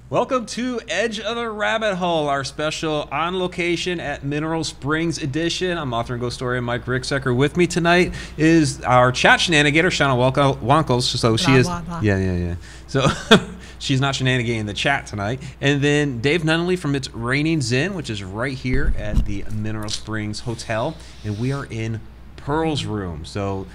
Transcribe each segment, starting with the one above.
Welcome to Edge of the Rabbit Hole, our special on location at Mineral Springs edition. I'm author and ghost story Mike Ricksecker. With me tonight is our chat Shananigator, Shana Wankel. So she is, yeah. So she's not shenanigating in the chat tonight. And then Dave Nunnally from It's Raining Zen, which is right here at the Mineral Springs Hotel, and we are in Pearl's room. So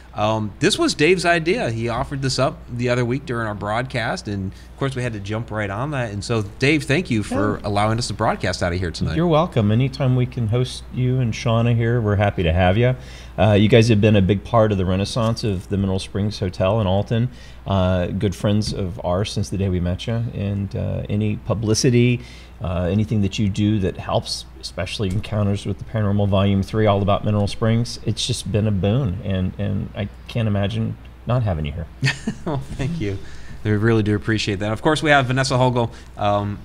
this was Dave's idea. He offered this up the other week during our broadcast, and of course we had to jump right on that. And so Dave, thank you for allowing us to broadcast out of here tonight. You're welcome. Anytime we can host you and Shana here, we're happy to have you. You guys have been a big part of the renaissance of the Mineral Springs Hotel in Alton. Good friends of ours since the day we met you, and any publicity, anything that you do that helps, especially Encounters with the Paranormal Volume 3, all about Mineral Springs, it's just been a boon, and I can't imagine not having you here. Well, thank you. We really do appreciate that. Of course, we have Vanessa Hogle,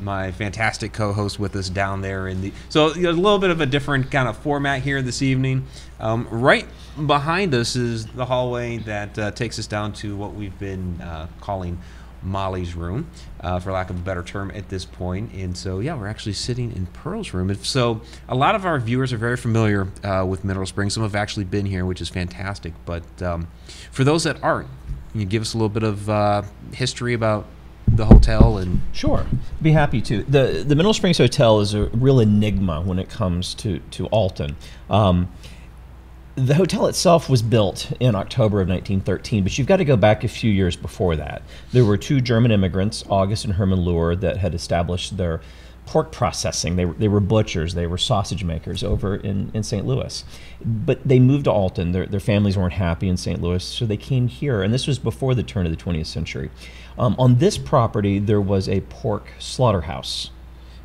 my fantastic co-host, with us down there. So a little bit of a different kind of format here this evening. Right behind us is the hallway that takes us down to what we've been calling Molly's room, for lack of a better term at this point. And so, yeah, we're actually sitting in Pearl's room. And so a lot of our viewers are very familiar with Mineral Springs. Some have actually been here, which is fantastic. But for those that aren't, can you give us a little bit of history about the hotel? And Sure, be happy to. The Mineral Springs Hotel is a real enigma when it comes to Alton. The hotel itself was built in October of 1913, but you've got to go back a few years before that. There were two German immigrants, August and Herman Luhr, that had established their pork processing. They were butchers, they were sausage makers over in St. Louis. But they moved to Alton. Their families weren't happy in St. Louis, so they came here, and this was before the turn of the 20th century. On this property, there was a pork slaughterhouse.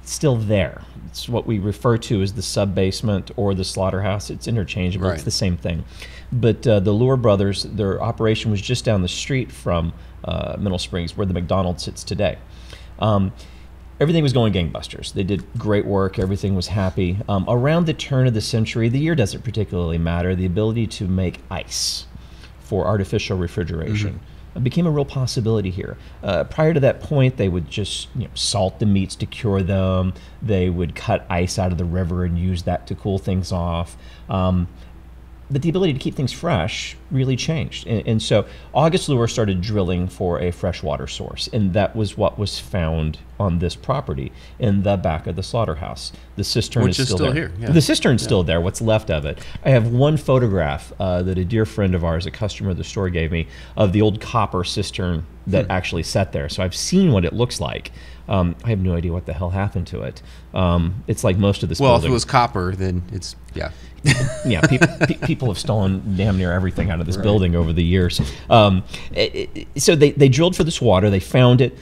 It's still there. It's what we refer to as the sub-basement or the slaughterhouse. It's interchangeable. Right. It's the same thing. But the Luhr brothers, their operation was just down the street from Mineral Springs, where the McDonald's sits today. Everything was going gangbusters. They did great work. Everything was happy. Around the turn of the century, the year doesn't particularly matter, the ability to make ice for artificial refrigeration became a real possibility here. Prior to that point, they would just salt the meats to cure them. They would cut ice out of the river and use that to cool things off. But the ability to keep things fresh really changed. And so August Luhr started drilling for a freshwater source, and that was what was found on this property in the back of the slaughterhouse. The cistern is still there. Here. Yeah. The cistern's still there, what's left of it. I have one photograph that a dear friend of ours, a customer of the store, gave me of the old copper cistern that actually sat there. So I've seen what it looks like. I have no idea what the hell happened to it. It's like most of this building. Well, if it was copper, then it's, yeah. Yeah, people have stolen damn near everything out of this building over the years. So they drilled for this water. They found it.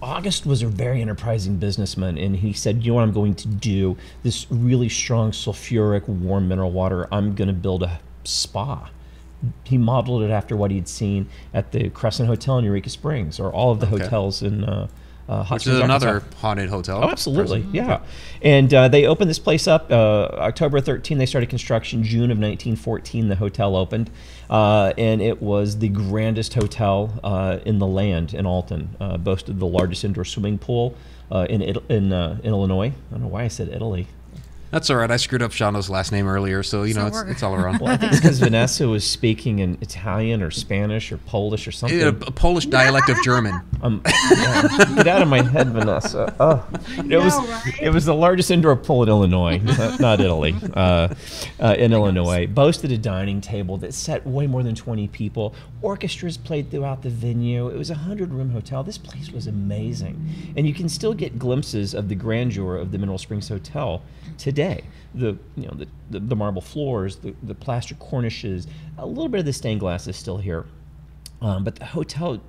August was a very enterprising businessman, and he said, you know what I'm going to do? This really strong, sulfuric, warm mineral water, I'm going to build a spa. He modeled it after what he'd seen at the Crescent Hotel in Eureka Springs, or all of the hotels in which is another haunted hotel. Oh, absolutely, yeah. And they opened this place up October 13. They started construction. June of 1914, the hotel opened, and it was the grandest hotel in the land in Alton. Boasted the largest indoor swimming pool in Illinois. I don't know why I said Italy. That's all right. I screwed up Shana's last name earlier, so it's all around. Well, I think it's because Vanessa was speaking in Italian or Spanish or Polish or something. A Polish dialect of German. Get out of my head, Vanessa. Oh, it was the largest indoor pool in Illinois, not Italy. In Illinois, boasted a dining table that sat way more than 20 people. Orchestras played throughout the venue. It was a 100-room hotel. This place was amazing, and you can still get glimpses of the grandeur of the Mineral Springs Hotel today. The marble floors, the plaster cornices, a little bit of the stained glass is still here, but the hotel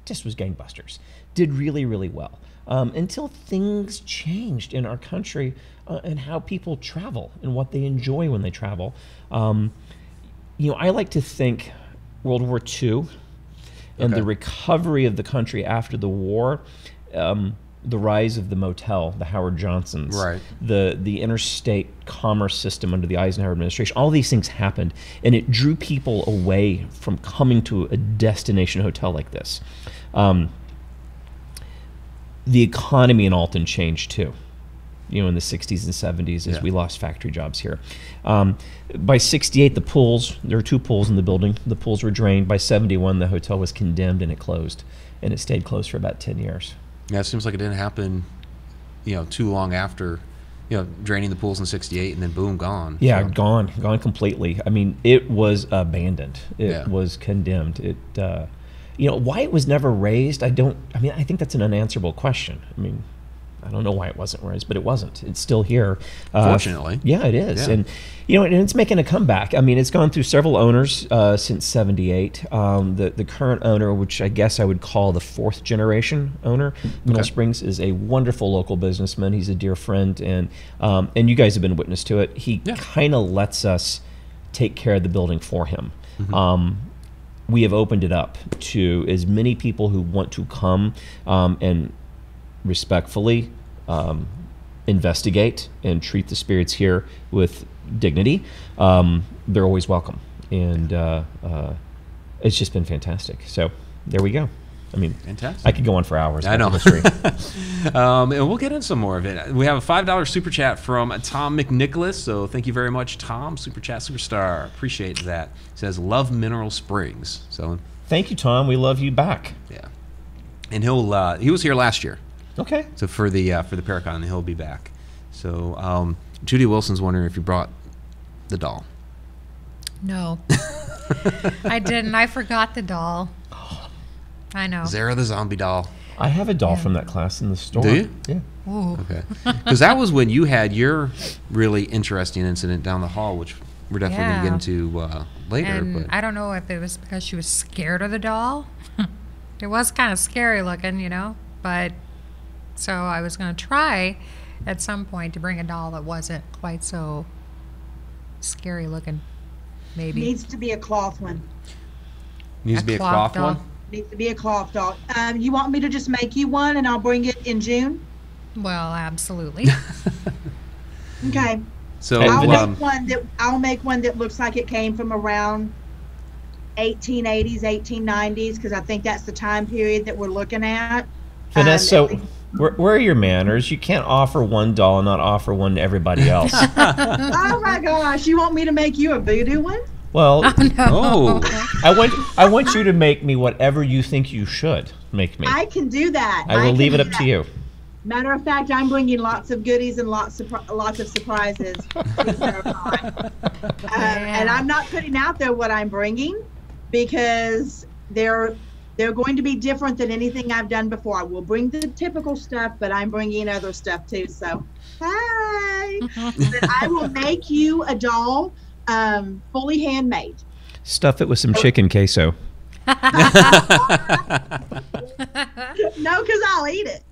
just was gangbusters. Did really, really well until things changed in our country and how people travel and what they enjoy when they travel. I like to think World War II and the recovery of the country after the war. The rise of the motel, the Howard Johnsons, the interstate commerce system under the Eisenhower administration, all these things happened, and it drew people away from coming to a destination hotel like this. the economy in Alton changed too. You know, in the 60s and 70s, as Yeah. we lost factory jobs here. By 68, the pools, there were 2 pools in the building. The pools were drained. By 71, the hotel was condemned and it closed. And it stayed closed for about 10 years. Yeah, it seems like it didn't happen, too long after, draining the pools in 68 and then boom, gone. Yeah, So, gone completely. I mean, it was abandoned. It Yeah. was condemned. It, why it was never raised, I think that's an unanswerable question. I mean, I don't know why it wasn't raised, but it wasn't. It's still here. Fortunately. Yeah, it is. Yeah. And, and it's making a comeback. I mean, it's gone through several owners since 78. The current owner, which I guess I would call the 4th generation owner, Mineral Springs, is a wonderful local businessman. He's a dear friend, and you guys have been witness to it. He kind of lets us take care of the building for him. We have opened it up to as many people who want to come and respectfully investigate and treat the spirits here with dignity. They're always welcome, and it's just been fantastic. So there we go. I mean, fantastic. I could go on for hours. I know. And we'll get into some more of it. We have a $5 super chat from Tom McNicholas. So thank you very much, Tom. Super chat superstar. Appreciate that. Says love Mineral Springs. So thank you, Tom. We love you back. Yeah, and he was here last year. Okay. So for the ParaCon, he'll be back. So Judy Wilson's wondering if you brought the doll. No, I didn't. I forgot the doll. I know. Zara the zombie doll. I have a doll from that class in the store. Do you? Yeah. Ooh. Okay. Because that was when you had your really interesting incident down the hall, which we're definitely going to get into later. And but I don't know if it was because she was scared of the doll. It was kind of scary looking, but so I was going to try at some point to bring a doll that wasn't quite so scary looking. Maybe. Needs to be a cloth one. needs to be a cloth doll. one. Needs to be a cloth doll. You want me to just make you one and I'll bring it in June? Well, absolutely. Okay. So I'll make one that looks like it came from around 1880s, 1890s, because I think that's the time period that we're looking at. Vanessa, where are your manners? You can't offer one doll and not offer one to everybody else. Oh my gosh, you want me to make you a voodoo one? Well, Oh, I want you to make me whatever you think you should make me. I can do that. I will can leave it do up that. to you. Matter of fact, I'm bringing lots of goodies and lots of surprises. And I'm not putting out there what I'm bringing because they're going to be different than anything I've done before. I will bring the typical stuff, but I'm bringing other stuff too. So, hi. But I will make you a doll, fully handmade. Stuff it with some chicken queso. No, because I'll eat it.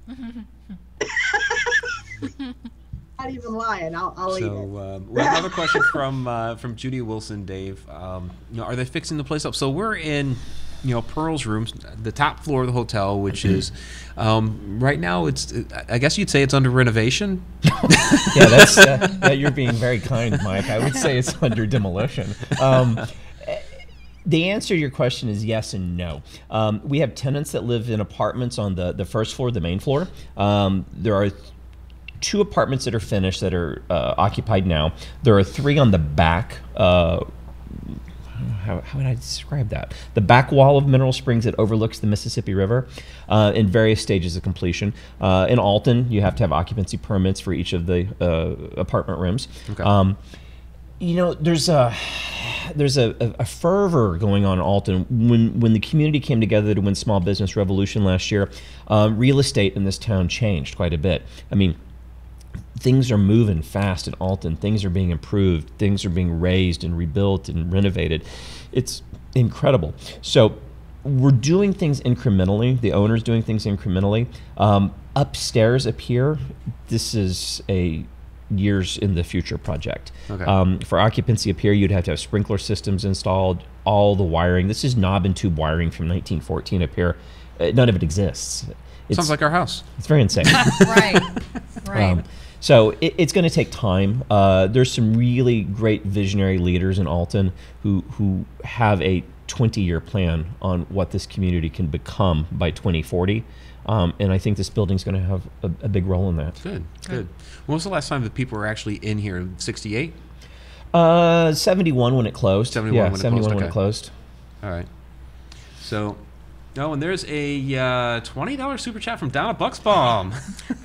Not even lying. I'll eat it. so we have another question from Judy Wilson, Dave. Are they fixing the place up? So we're in, Pearl's rooms, the top floor of the hotel, which is right now. I guess you'd say it's under renovation. Yeah, that's you're being very kind, Mike. I would say it's under demolition. The answer to your question is yes and no. We have tenants that live in apartments on the first floor, the main floor. There are 2 apartments that are finished that are occupied now. There are 3 on the back. How would I describe that? The back wall of Mineral Springs that overlooks the Mississippi River in various stages of completion. In Alton, you have to have occupancy permits for each of the apartment rooms. Okay. There's a fervor going on in Alton. When the community came together to win Small Business Revolution last year, real estate in this town changed quite a bit. I mean, things are moving fast in Alton. Things are being improved. Things are being raised and rebuilt and renovated. It's incredible. So we're doing things incrementally. The owner's doing things incrementally. Upstairs up here, this is a years in the future project. Okay. For occupancy up here, you'd have to have sprinkler systems installed, all the wiring. This is knob and tube wiring from 1914 up here. None of it exists. Sounds like our house. It's very insane. Right. So it's going to take time. There's some really great visionary leaders in Alton who have a 20-year plan on what this community can become by 2040. And I think this building's going to have a big role in that. Good. When was the last time that people were actually in here? 68? 71 when it closed. 71 when it closed. All right. So, and there's a $20 super chat from Donna Bucksbaum.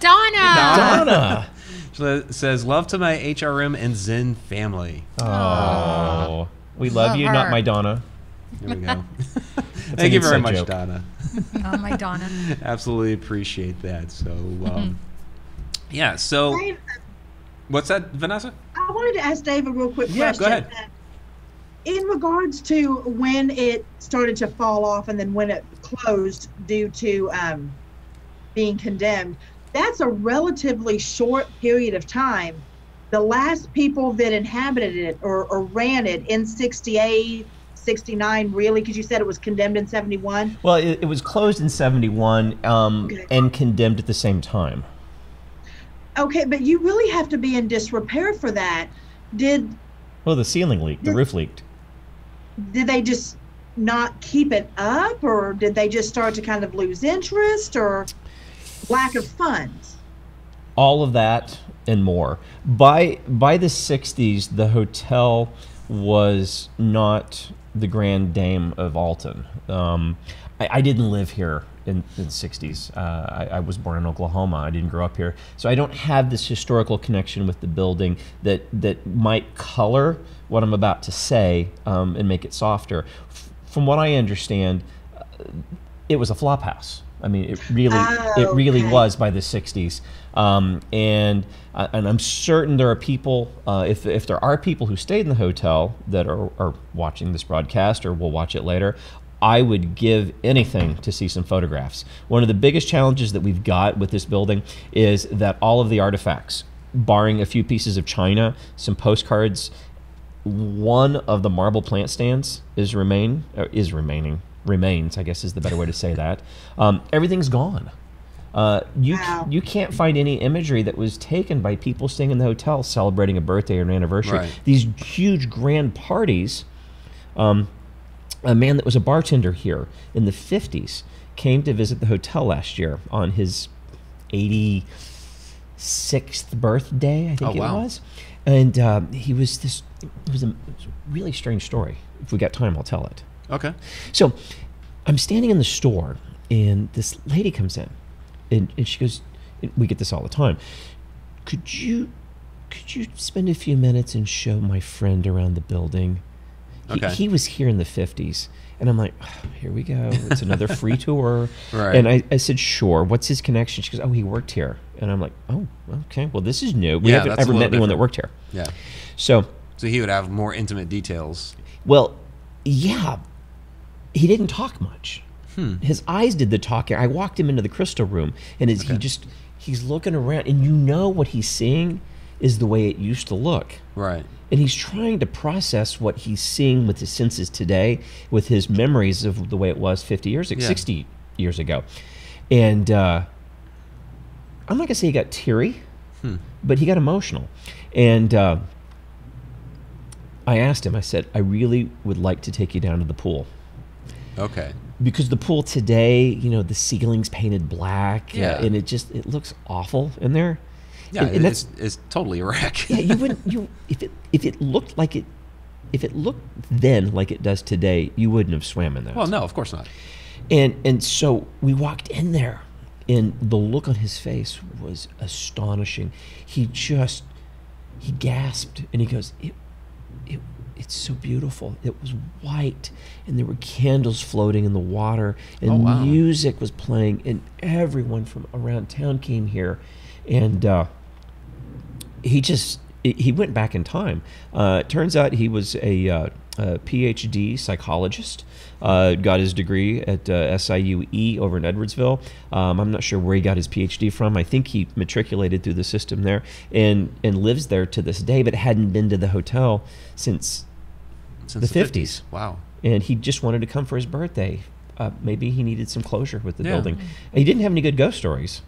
Donna! She says, love to my HRM and Zen family. Oh. We love you, her. not my Donna. There we go. Thank you very much, joke. Donna. Oh, my Donna. Absolutely appreciate that. So, yeah, so... What's that, Vanessa? I wanted to ask Dave a real quick question. Yeah, go ahead. In regards to when it started to fall off and then when it closed due to being condemned, that's a relatively short period of time. The last people that inhabited it or ran it in 68, 69, really, because you said it was condemned in 71? Well, it was closed in 71 and condemned at the same time. Okay, but you really have to be in disrepair for that. Well, the ceiling leaked, the roof leaked. Did they just not keep it up, or did they just start to kind of lose interest, or lack of funds? All of that and more. By the 60s, the hotel was not the grand dame of Alton. I didn't live here in the 60s. I was born in Oklahoma. I didn't grow up here. So I don't have this historical connection with the building that might color what I'm about to say and make it softer. From what I understand, it was a flop house. I mean, it really was by the 60s. And I'm certain there are people, if there are people who stayed in the hotel that are watching this broadcast or will watch it later, I would give anything to see some photographs. One of the biggest challenges that we've got with this building is that all of the artifacts, barring a few pieces of china, some postcards, one of the marble plant stands remains, I guess is the better way to say that. Everything's gone. You can't find any imagery that was taken by people staying in the hotel celebrating a birthday or an anniversary. Right. These huge grand parties. A man that was a bartender here in the 50s came to visit the hotel last year on his 86th birthday, I think it was. And it was a really strange story. If we got time, I'll tell it. Okay. So I'm standing in the store, and this lady comes in, and she goes, we get this all the time, could you spend a few minutes and show my friend around the building? He was here in the 50s. And I'm like, oh, here we go. It's another free tour. Right. And I said, sure. What's his connection? She goes, oh, he worked here. And I'm like, oh, okay. Well, this is new. We haven't ever met anyone that worked here. Yeah. So he would have more intimate details. Well, yeah. He didn't talk much. His eyes did the talking. I walked him into the crystal room, and he's looking around, and you know what he's seeing is the way it used to look. Right. And he's trying to process what he's seeing with his senses today, with his memories of the way it was 50 years ago, 60 years ago. And I'm not going to say he got teary, but he got emotional. And I asked him, I said, I really would like to take you down to the pool. Okay. Because the pool today, the ceiling's painted black, and it looks awful in there. Yeah, and it's totally a wreck. Yeah, you wouldn't. If it looked like it, if it looked then like it does today, you wouldn't have swam in that. Well, no, of course not. And so we walked in there, and the look on his face was astonishing. He gasped, and he goes, "It's so beautiful. It was white, and there were candles floating in the water, and music was playing, and everyone from around town came here." And he went back in time. Turns out he was a PhD psychologist, got his degree at SIUE over in Edwardsville. I'm not sure where he got his PhD from. I think he matriculated through the system there and lives there to this day, but hadn't been to the hotel since the 50s. Wow. And he just wanted to come for his birthday. Maybe he needed some closure with the building. He didn't have any good ghost stories.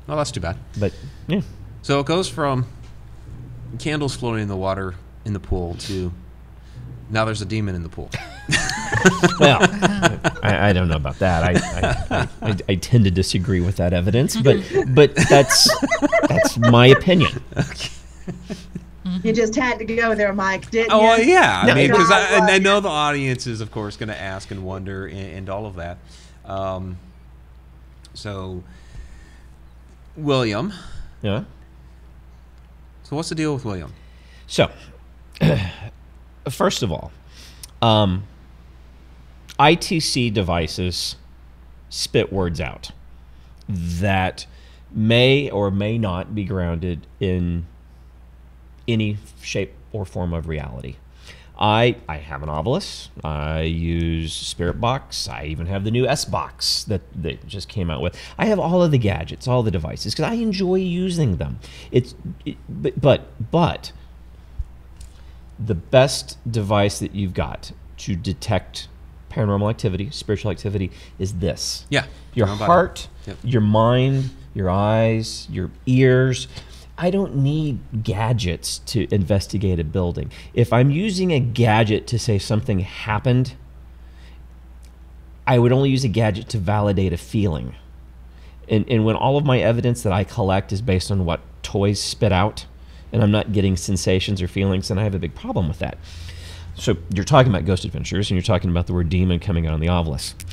Well, that's too bad. But, yeah. So it goes from candles floating in the water in the pool to now there's a demon in the pool. Well, I don't know about that. I tend to disagree with that evidence, but that's my opinion. Okay. You just had to go there, Mike, didn't Oh, you? well, yeah. I mean, because God, I know the audience is, of course, going to ask and wonder and all of that. So, William. Yeah. So, what's the deal with William? So, first of all, ITC devices spit words out that may or may not be grounded in any shape or form of reality. I have an Obelisk. I use Spirit Box. I even have the new S Box that they just came out with. I have all of the gadgets, all the devices, because I enjoy using them. But the best device that you've got to detect paranormal activity, spiritual activity, is this. Yeah. Your heart, your mind, your eyes, your ears. I don't need gadgets to investigate a building. If I'm using a gadget to say something happened, I would only use a gadget to validate a feeling. And when all of my evidence that I collect is based on what toys spit out, and I'm not getting sensations or feelings, then I have a big problem with that. So you're talking about Ghost Adventures, and you're talking about the word demon coming out on the Obelisk.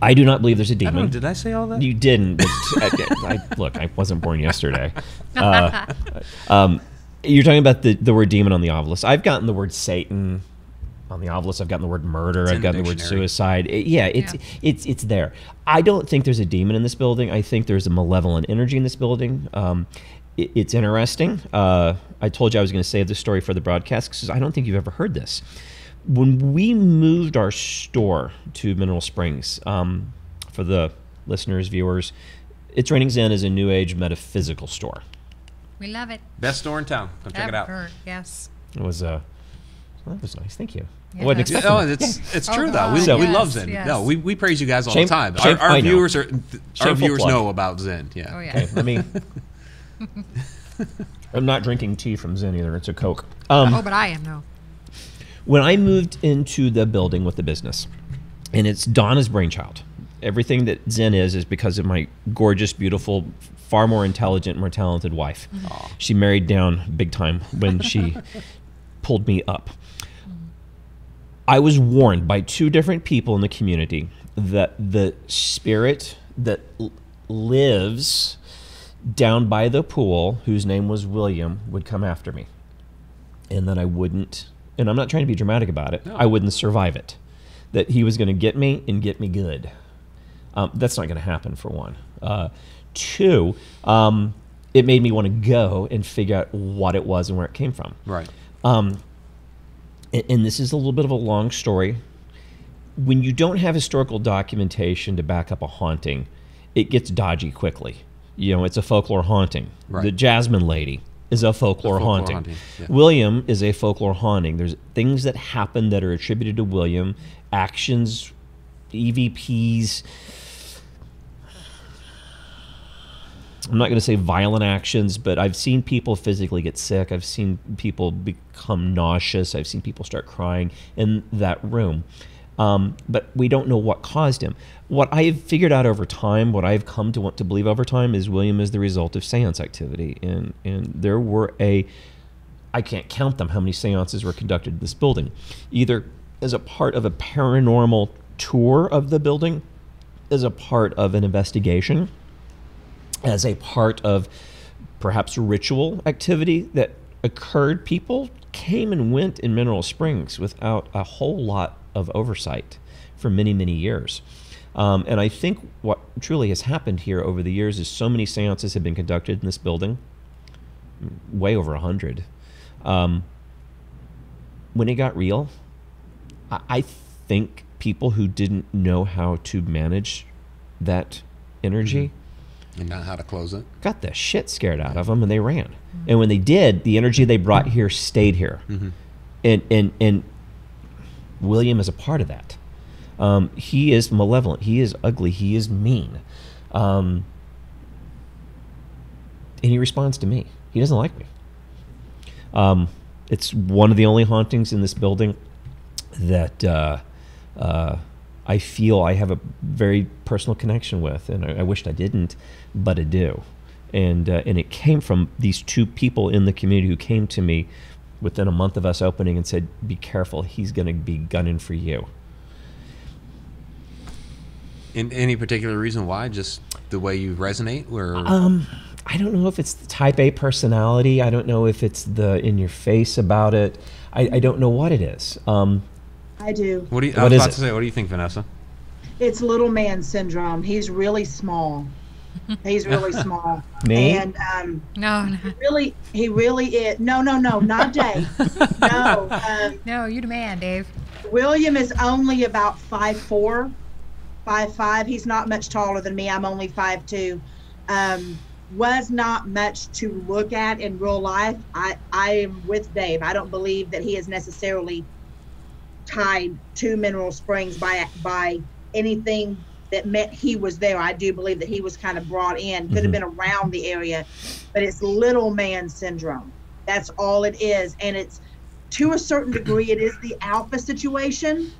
I do not believe there's a demon. I don't know, did I say all that? You didn't. But look, I wasn't born yesterday. You're talking about the word demon on the Obelisk. I've gotten the word Satan on the Obelisk. I've gotten the word murder. I've gotten the word suicide. It's there. I don't think there's a demon in this building. I think there's a malevolent energy in this building. It's interesting. I told you I was going to save this story for the broadcast because I don't think you've ever heard this. When we moved our store to Mineral Springs, for the listeners, viewers, It's Raining Zen is a new age metaphysical store. We love it. Best store in town. Come check it out. Yes. It was that was nice. Thank you. Yeah. I wasn't expecting Oh, that. it's true though. We yes, love Zen. yes. No, we praise you guys all Shame- the time. shame- Our I know. viewers Shameful plug. know about Zen. Yeah. Oh, yeah. Okay, let me. I'm not drinking tea from Zen either. It's a Coke. Oh, but I am, though. When I moved into the building with the business, and it's Donna's brainchild. Everything that Zen is because of my gorgeous, beautiful, far more intelligent, more talented wife. She married down big time when she pulled me up. I was warned by two different people in the community that the spirit that lives down by the pool, whose name was William, would come after me. And that I wouldn't, and I'm not trying to be dramatic about it, I wouldn't survive it. That he was going to get me and get me good. That's not going to happen, for one. Two, it made me want to go and figure out what it was and where it came from. Right. And this is a little bit of a long story. When you don't have historical documentation to back up a haunting, it gets dodgy quickly. You know, it's a folklore haunting. Right. The Jasmine Lady is a folklore haunting. Yeah. William is a folklore haunting. There's things that happen that are attributed to William, actions, EVPs. I'm not going to say violent actions, but I've seen people physically get sick. I've seen people become nauseous. I've seen people start crying in that room. But we don't know what caused him. What I've figured out over time, what I've come to want to believe over time, is William is the result of seance activity. And there were I can't count them, how many seances were conducted in this building, either as a part of a paranormal tour of the building, as a part of an investigation, as a part of perhaps ritual activity that occurred. People came and went in Mineral Springs without a whole lot of oversight for many, many years. And I think what truly has happened here over the years is so many seances have been conducted in this building, way over 100. When it got real, I think people who didn't know how to manage that energy And not how to close it. got the shit scared out of them, and they ran. And when they did, the energy they brought here stayed here. And William is a part of that. He is malevolent. He is ugly. He is mean. And he responds to me. He doesn't like me. It's one of the only hauntings in this building that I feel I have a very personal connection with, and I wished I didn't, but I do. And it came from these two people in the community who came to me within a month of us opening and said, "Be careful, he's going to be gunning for you." In any particular reason why? Just the way you resonate, or I don't know if it's the type A personality. I don't know if it's the in your face about it. I don't know what it is. I do. what do you? I What was is about it? to say. What do you think, Vanessa? It's little man syndrome. He's really small. He's really small. Me? And No, he really is. No, not Dave. No. no, you the man, Dave. William is only about 5'4", 5'5". He's not much taller than me. I'm only 5'2". Was not much to look at in real life. I am with Dave. I don't believe that he is necessarily tied to Mineral Springs by anything that meant he was there. I do believe that he was kind of brought in, could have been around the area, but it's little man syndrome. That's all it is. And it's, to a certain degree, it is the alpha situation,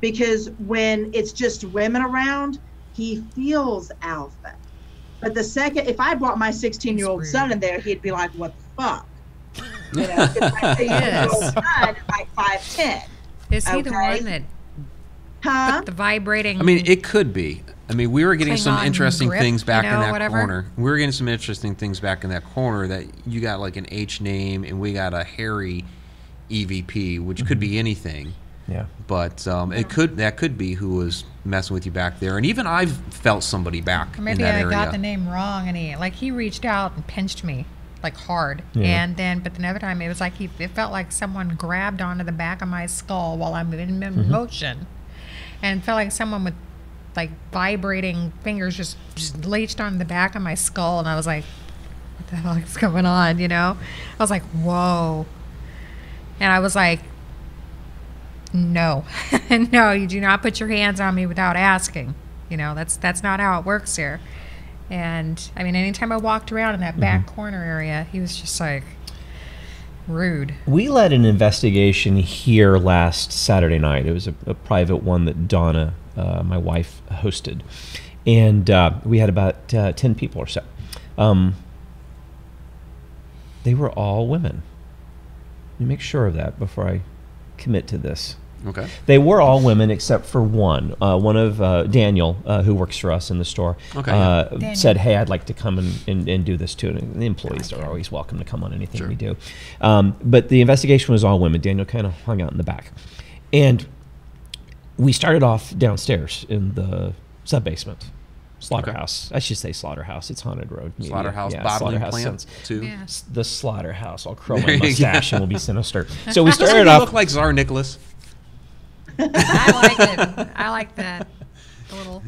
because when it's just women around, he feels alpha. But the second, if I brought my 16-year-old son in there, he'd be like, "What the fuck?" You know, 'cause my 16-year-old son is like 5'10". Is he the Okay. one that Huh? put the vibrating? I mean, it could be. I mean, we were getting some Klingon interesting grip, things back you in know, that whatever. corner. We were getting some interesting things back in that corner, that you got like an H name, and we got a Harry EVP, which could be anything. Yeah. But that could be who was messing with you back there. And even I've felt somebody back Maybe in that I area. got the name wrong, and he reached out and pinched me like hard, Yeah. and then but another time it was like it felt like someone grabbed onto the back of my skull while I'm in motion, and it felt like someone with like vibrating fingers just latched on the back of my skull, and I was like, what the hell is going on, you know? I was like, whoa. And I was like, no, no, you do not put your hands on me without asking. You know, that's not how it works here. And I mean, anytime I walked around in that back corner area, he was just like rude. We led an investigation here last Saturday night. It was a private one that Donna, my wife, hosted. And we had about 10 people or so. They were all women. Let me make sure of that before I commit to this. Okay. They were all women except for one. One of Daniel, who works for us in the store, Okay, said, "Hey, I'd like to come and do this too." And the employees are always welcome to come on anything we do. But the investigation was all women. Daniel kind of hung out in the back. And we started off downstairs in the sub-basement. Slaughterhouse. I should say slaughterhouse. It's Haunted Road Media. Slaughterhouse Yeah, bottling slaughterhouse plant sounds. too. Yes. The slaughterhouse. I'll curl There my you go. mustache and we'll be sinister. So we Doesn't started he off. look like Tsar Nicholas? I like it. I like that. A little.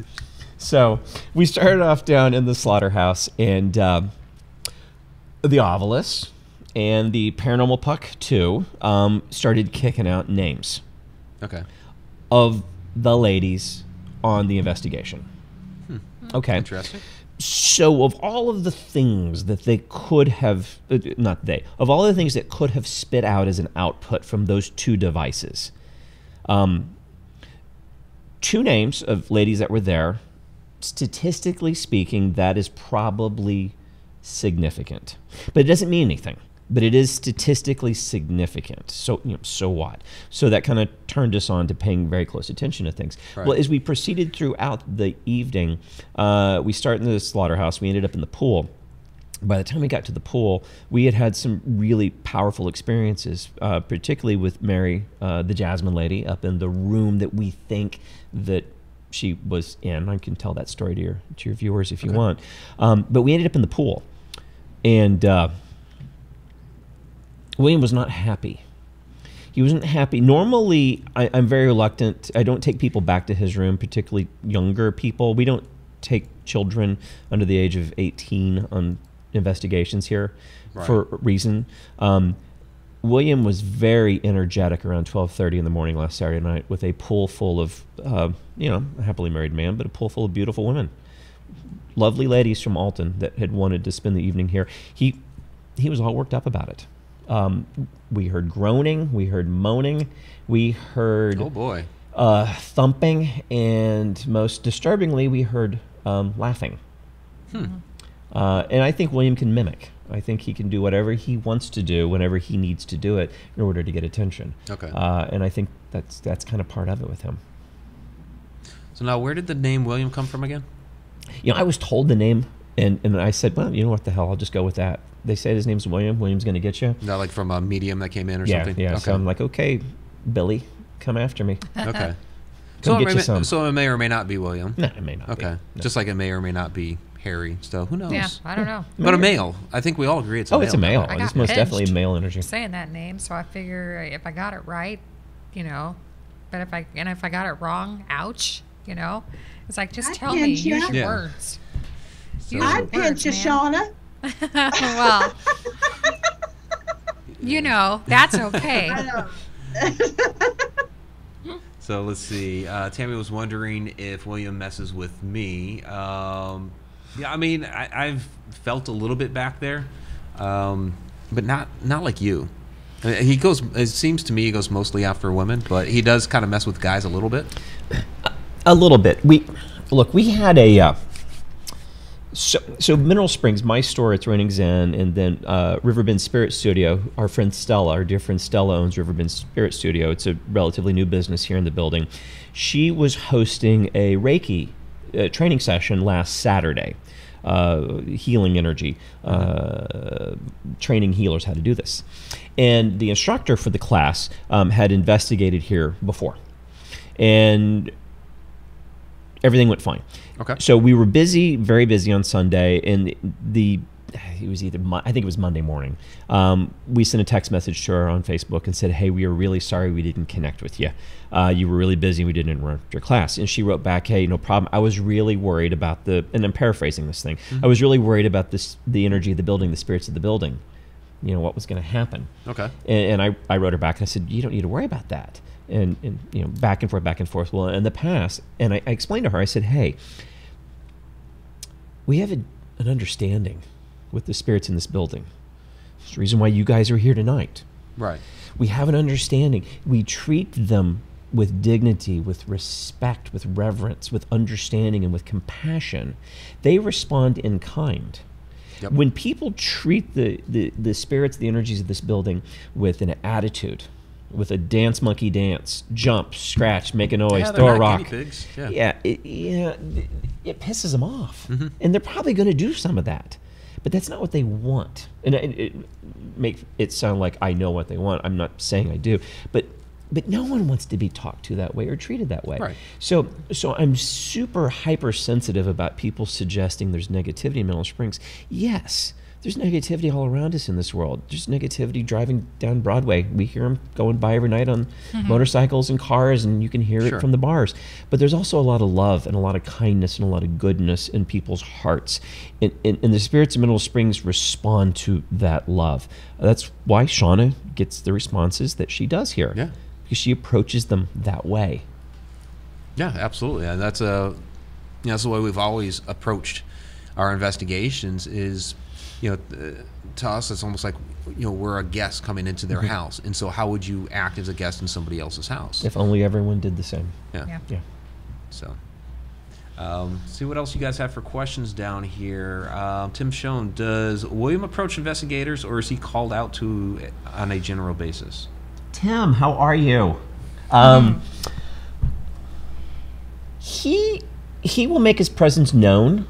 So we started off down in the slaughterhouse, and the Ovilus and the Paranormal Puck 2 started kicking out names Okay. of the ladies on the investigation. Okay. Interesting. So of all of the things that they could have, of all the things that could have spit out as an output from those two devices, two names of ladies that were there, statistically speaking, that is probably significant. But it doesn't mean anything. But it is statistically significant. So, so what? So that kind of turned us on to paying very close attention to things. Right. Well, as we proceeded throughout the evening, we started in the slaughterhouse. We ended up in the pool. By the time we got to the pool, we had some really powerful experiences, particularly with Mary, the Jasmine lady, up in the room that we think that she was in. I can tell that story to your viewers if you want. But we ended up in the pool, and William was not happy. He wasn't happy. Normally, I'm very reluctant. I don't take people back to his room, particularly younger people. We don't take children under the age of 18 on investigations here for a reason. William was very energetic around 12:30 in the morning last Saturday night with a pool full of, a happily married man, but a pool full of beautiful women. Lovely ladies from Alton that had wanted to spend the evening here. He was all worked up about it. We heard groaning, we heard moaning, we heard Oh boy. thumping, and most disturbingly, we heard laughing. And I think William can mimic. I think he can do whatever he wants to do whenever he needs to do it in order to get attention. Okay. And I think that's kind of part of it with him. So now, where did the name William come from again? You know, I was told the name, and I said, well, you know what the hell, I'll just go with that. They said his name's William. William's going to get you. Is that like from a medium that came in or Yeah, something? yeah. Okay. So I'm like, okay, Billy, come after me. Okay. Come get you some. So it may or may not be William. No, it may not be. Okay. No. Just like it may or may not be Harry. So who knows? Yeah, I don't know. But a male. I think we all agree it's a male. It's a male. I It's got most pinched. definitely male energy. Saying that name, so I figure if I got it right, you know, but if I got it wrong, ouch, you know, it's like just I tell me, pinch ya. use your Yeah. words. So- Use your I'd pinch you, words, man. Shauna. Well, you know, that's okay. I know. So let's see. Tammy was wondering if William messes with me. Yeah, I mean, I've felt a little bit back there, but not like you. He goes. It seems to me he goes mostly after women, but he does kind of mess with guys a little bit. A little bit. We had a so Mineral Springs, my store, it's Runnings Inn, and then Riverbend Spirit Studio. Our friend Stella, our dear friend Stella, owns Riverbend Spirit Studio. It's a relatively new business here in the building. She was hosting a Reiki training session last Saturday, healing energy, training healers how to do this, and the instructor for the class had investigated here before, and everything went fine. Okay. So we were busy, very busy on Sunday, and it was I think it was Monday morning. We sent a text message to her on Facebook and said, "Hey, we are really sorry we didn't connect with you. You were really busy. We didn't interrupt your class." And she wrote back, "Hey, no problem. I was really worried about and I'm paraphrasing this thing. I was really worried about the energy of the building, the spirits of the building. You know, what was going to happen." Okay. And I wrote her back and I said, "You don't need to worry about that." And you know, back and forth. Well, in the past, and I explained to her, I said, "Hey, we have an understanding with the spirits in this building. It's the reason why you guys are here tonight. Right. We have an understanding. We treat them with dignity, with respect, with reverence, with understanding, and with compassion. They respond in kind." Yep. When people treat the spirits, the energies of this building with an attitude, with a dance monkey dance, jump, scratch, make a noise, Yeah, they're throw a not rock. guinea pigs. Yeah. Yeah, it pisses them off. And they're probably going to do some of that. But that's not what they want. And it makes it sound like I know what they want. I'm not saying I do. But no one wants to be talked to that way or treated that way. Right. So I'm super hypersensitive about people suggesting there's negativity in Mineral Springs. Yes, there's negativity all around us in this world. There's negativity driving down Broadway. We hear them going by every night on motorcycles and cars, and you can hear Sure. it from the bars. But there's also a lot of love and a lot of kindness and a lot of goodness in people's hearts. And the spirits of Mineral Springs respond to that love. That's why Shauna gets the responses that she does here. Yeah. Because she approaches them that way. Yeah, absolutely. And that's that's the way we've always approached our investigations. Is to us, it's almost like we're a guest coming into their house, and so how would you act as a guest in somebody else's house? If only everyone did the same. Yeah. Yeah. So, see what else you guys have for questions down here. Tim Schoen, does William approach investigators, or is he called out to on a general basis? Tim, how are you? He will make his presence known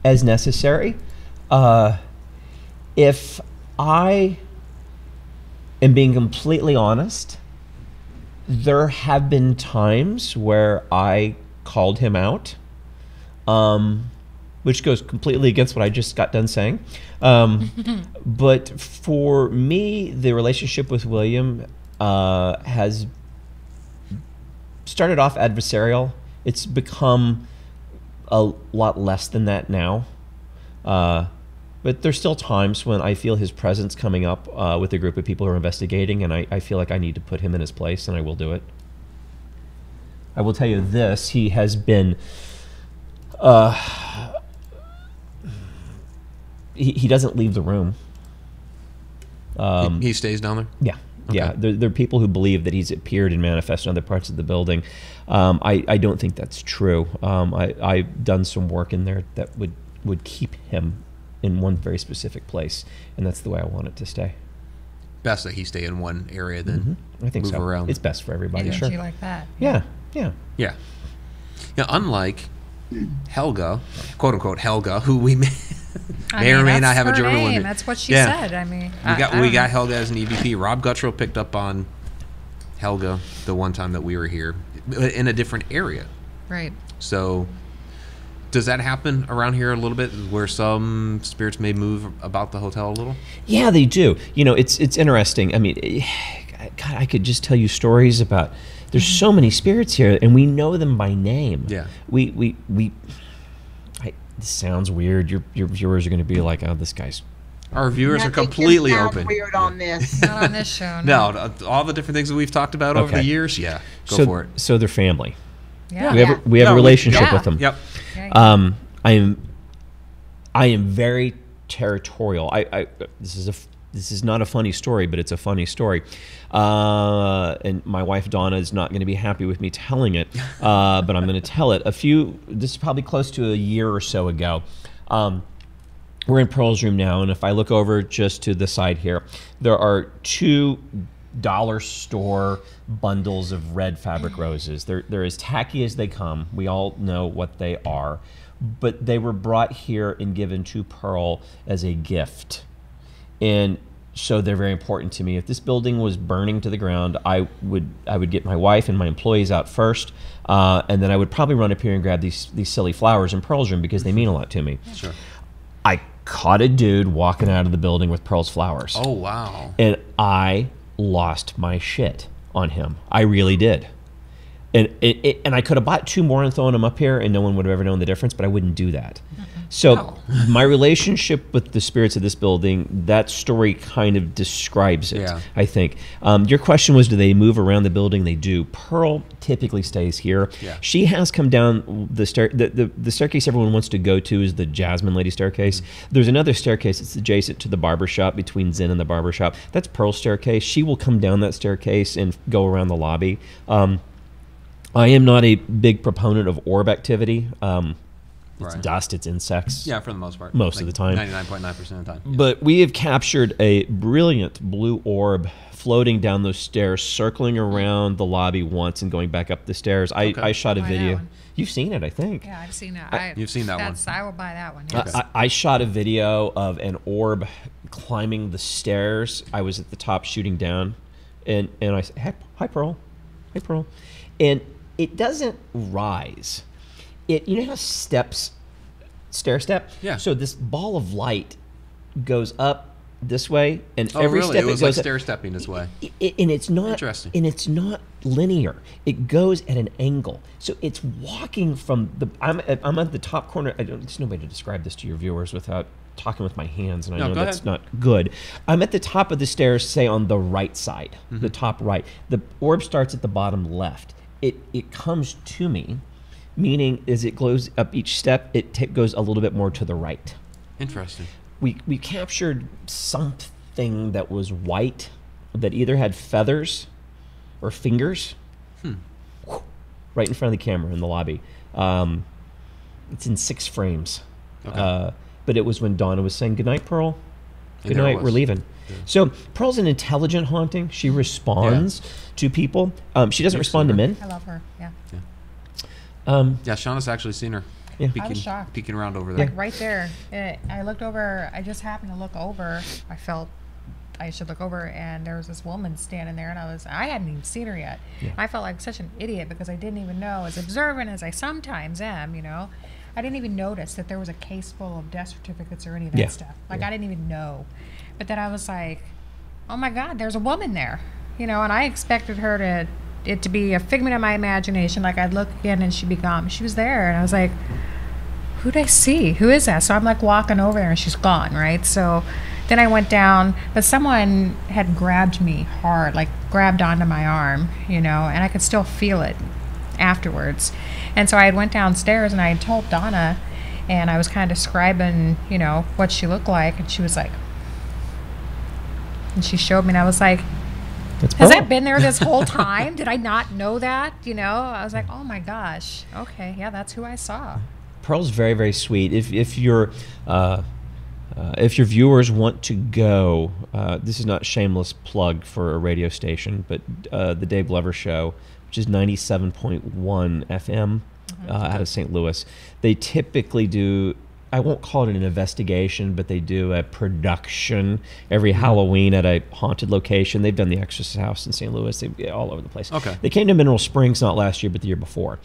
as necessary. If I am being completely honest, there have been times where I called him out, which goes completely against what I just got done saying. But for me, the relationship with William has started off adversarial. It's become a lot less than that now. But there's still times when I feel his presence coming up with a group of people who are investigating, and I feel like I need to put him in his place, and I will do it. I will tell you this, he has been... he doesn't leave the room. He stays down there? Yeah. Okay. Yeah, there are people who believe that he's appeared and manifested in other parts of the building. I don't think that's true. I've done some work in there that would keep him in one very specific place, and that's the way I want it to stay. Best that he stay in one area than I think move so. around. It's best for everybody. Energy Sure. like that. Yeah. Yeah. Unlike Helga, quote unquote Helga, who we may or may not have a German name. one. That's what she said. I mean, we got Helga as an EVP. Rob Guttrell picked up on Helga the one time that we were here in a different area. Right. So, does that happen around here a little bit, where some spirits may move about the hotel a little? Yeah, they do. You know, it's interesting. I mean, God, I could just tell you stories about. There's so many spirits here, and we know them by name. Yeah. This sounds weird. Your viewers are going to be like, "Oh, this guy's." Our viewers are Nothing completely can sound open. weird on this. Not on this show. No, all the different things that we've talked about over Okay. the years. Yeah, go for it. So they're family. Yeah. We have a relationship with them. Yep. Yeah. I am very territorial. This is not a funny story, but it's a funny story. And my wife Donna is not going to be happy with me telling it, but I'm going to tell it. This is probably close to a year or so ago. We're in Pearl's room now, and if I look over just to the side here, there are $2 store bundles of red fabric roses. They're as tacky as they come. We all know what they are, but they were brought here and given to Pearl as a gift. And so they're very important to me. If this building was burning to the ground, I would get my wife and my employees out first, and then I would probably run up here and grab these silly flowers in Pearl's room because they mean a lot to me. Sure. I caught a dude walking out of the building with Pearl's flowers. Oh wow. And I lost my shit on him. I really did. And I could have bought 2 more and thrown them up here, and no one would have ever known the difference, but I wouldn't do that. So my relationship with the spirits of this building, that story kind of describes it, Yeah. I think. Your question was, do they move around the building? They do. Pearl typically stays here. Yeah. She has come down the staircase everyone wants to go to is the Jasmine Lady staircase. There's another staircase that's adjacent to the barber shop, between Zen and the barber shop. That's Pearl's staircase. She will come down that staircase and go around the lobby. I am not a big proponent of orb activity. It's Right. dust, it's insects. Yeah, for the most part. Most of the time. 99.9% of the time. Yeah. But we have captured a brilliant blue orb floating down those stairs, circling around the lobby once and going back up the stairs. I shot a Buy that video. one. You've seen it, I think. Yeah, I've seen it. You've seen that one. I will buy that one. Yes. I shot a video of an orb climbing the stairs. I was at the top shooting down, and I said, "Hi, Pearl. Hi, Pearl." And it doesn't rise. You know how stair step? Yeah. So this ball of light goes up this way, and Oh, every really? step It was goes like up. stair stepping this way. And it's not Interesting. and it's not linear. It goes at an angle. So it's walking from the. I'm at the top corner. There's no way to describe this to your viewers without talking with my hands, and I No, know go that's ahead. not good. I'm at the top of the stairs, say on the right side, the top right. The orb starts at the bottom left. It comes to me, meaning as it goes up each step, it goes a little bit more to the right. Interesting. We captured something that was white, that either had feathers or fingers, right in front of the camera in the lobby. It's in 6 frames. Okay. But it was when Donna was saying, "Good night, Pearl. And Good there it night, we're was. leaving." Yeah. So Pearl's an intelligent haunting. She responds to people. She doesn't respond to men. I love her. Yeah. Yeah, Shauna's actually seen her. Yeah. I was shocked. Peeking around over there. Like right there. I looked over. I just happened to look over. I felt I should look over, and there was this woman standing there, and I hadn't even seen her yet. Yeah. I felt like such an idiot because I didn't even know, as observant as I sometimes am, I didn't even notice that there was a case full of death certificates or any of that Yeah. stuff. Like I didn't even know. But then I was like, oh my God, there's a woman there, and I expected it to be a figment of my imagination. Like I'd look again and she'd be gone. She was there, and I was like, who'd I see? Who is that? So I'm like walking over there and she's gone, right? So then I went down, but someone had grabbed me hard, like grabbed onto my arm, and I could still feel it afterwards. And so I went downstairs and I had told Donna, and I was kind of describing, what she looked like, and she was like, And she showed me, and I was like, That's has Pearl. that been there this whole time? Did I not know that? You know, I was like, oh my gosh. Okay, yeah, that's who I saw. Pearl's very, very sweet. If your viewers want to go, this is not a shameless plug for a radio station, but the Dave Glover Show, which is 97.1 FM out of St. Louis, they typically do, I won't call it an investigation, but they do a production every Halloween at a haunted location. They've done the Exorcist House in St. Louis. They're all over the place. Okay. They came to Mineral Springs not last year, but the year before.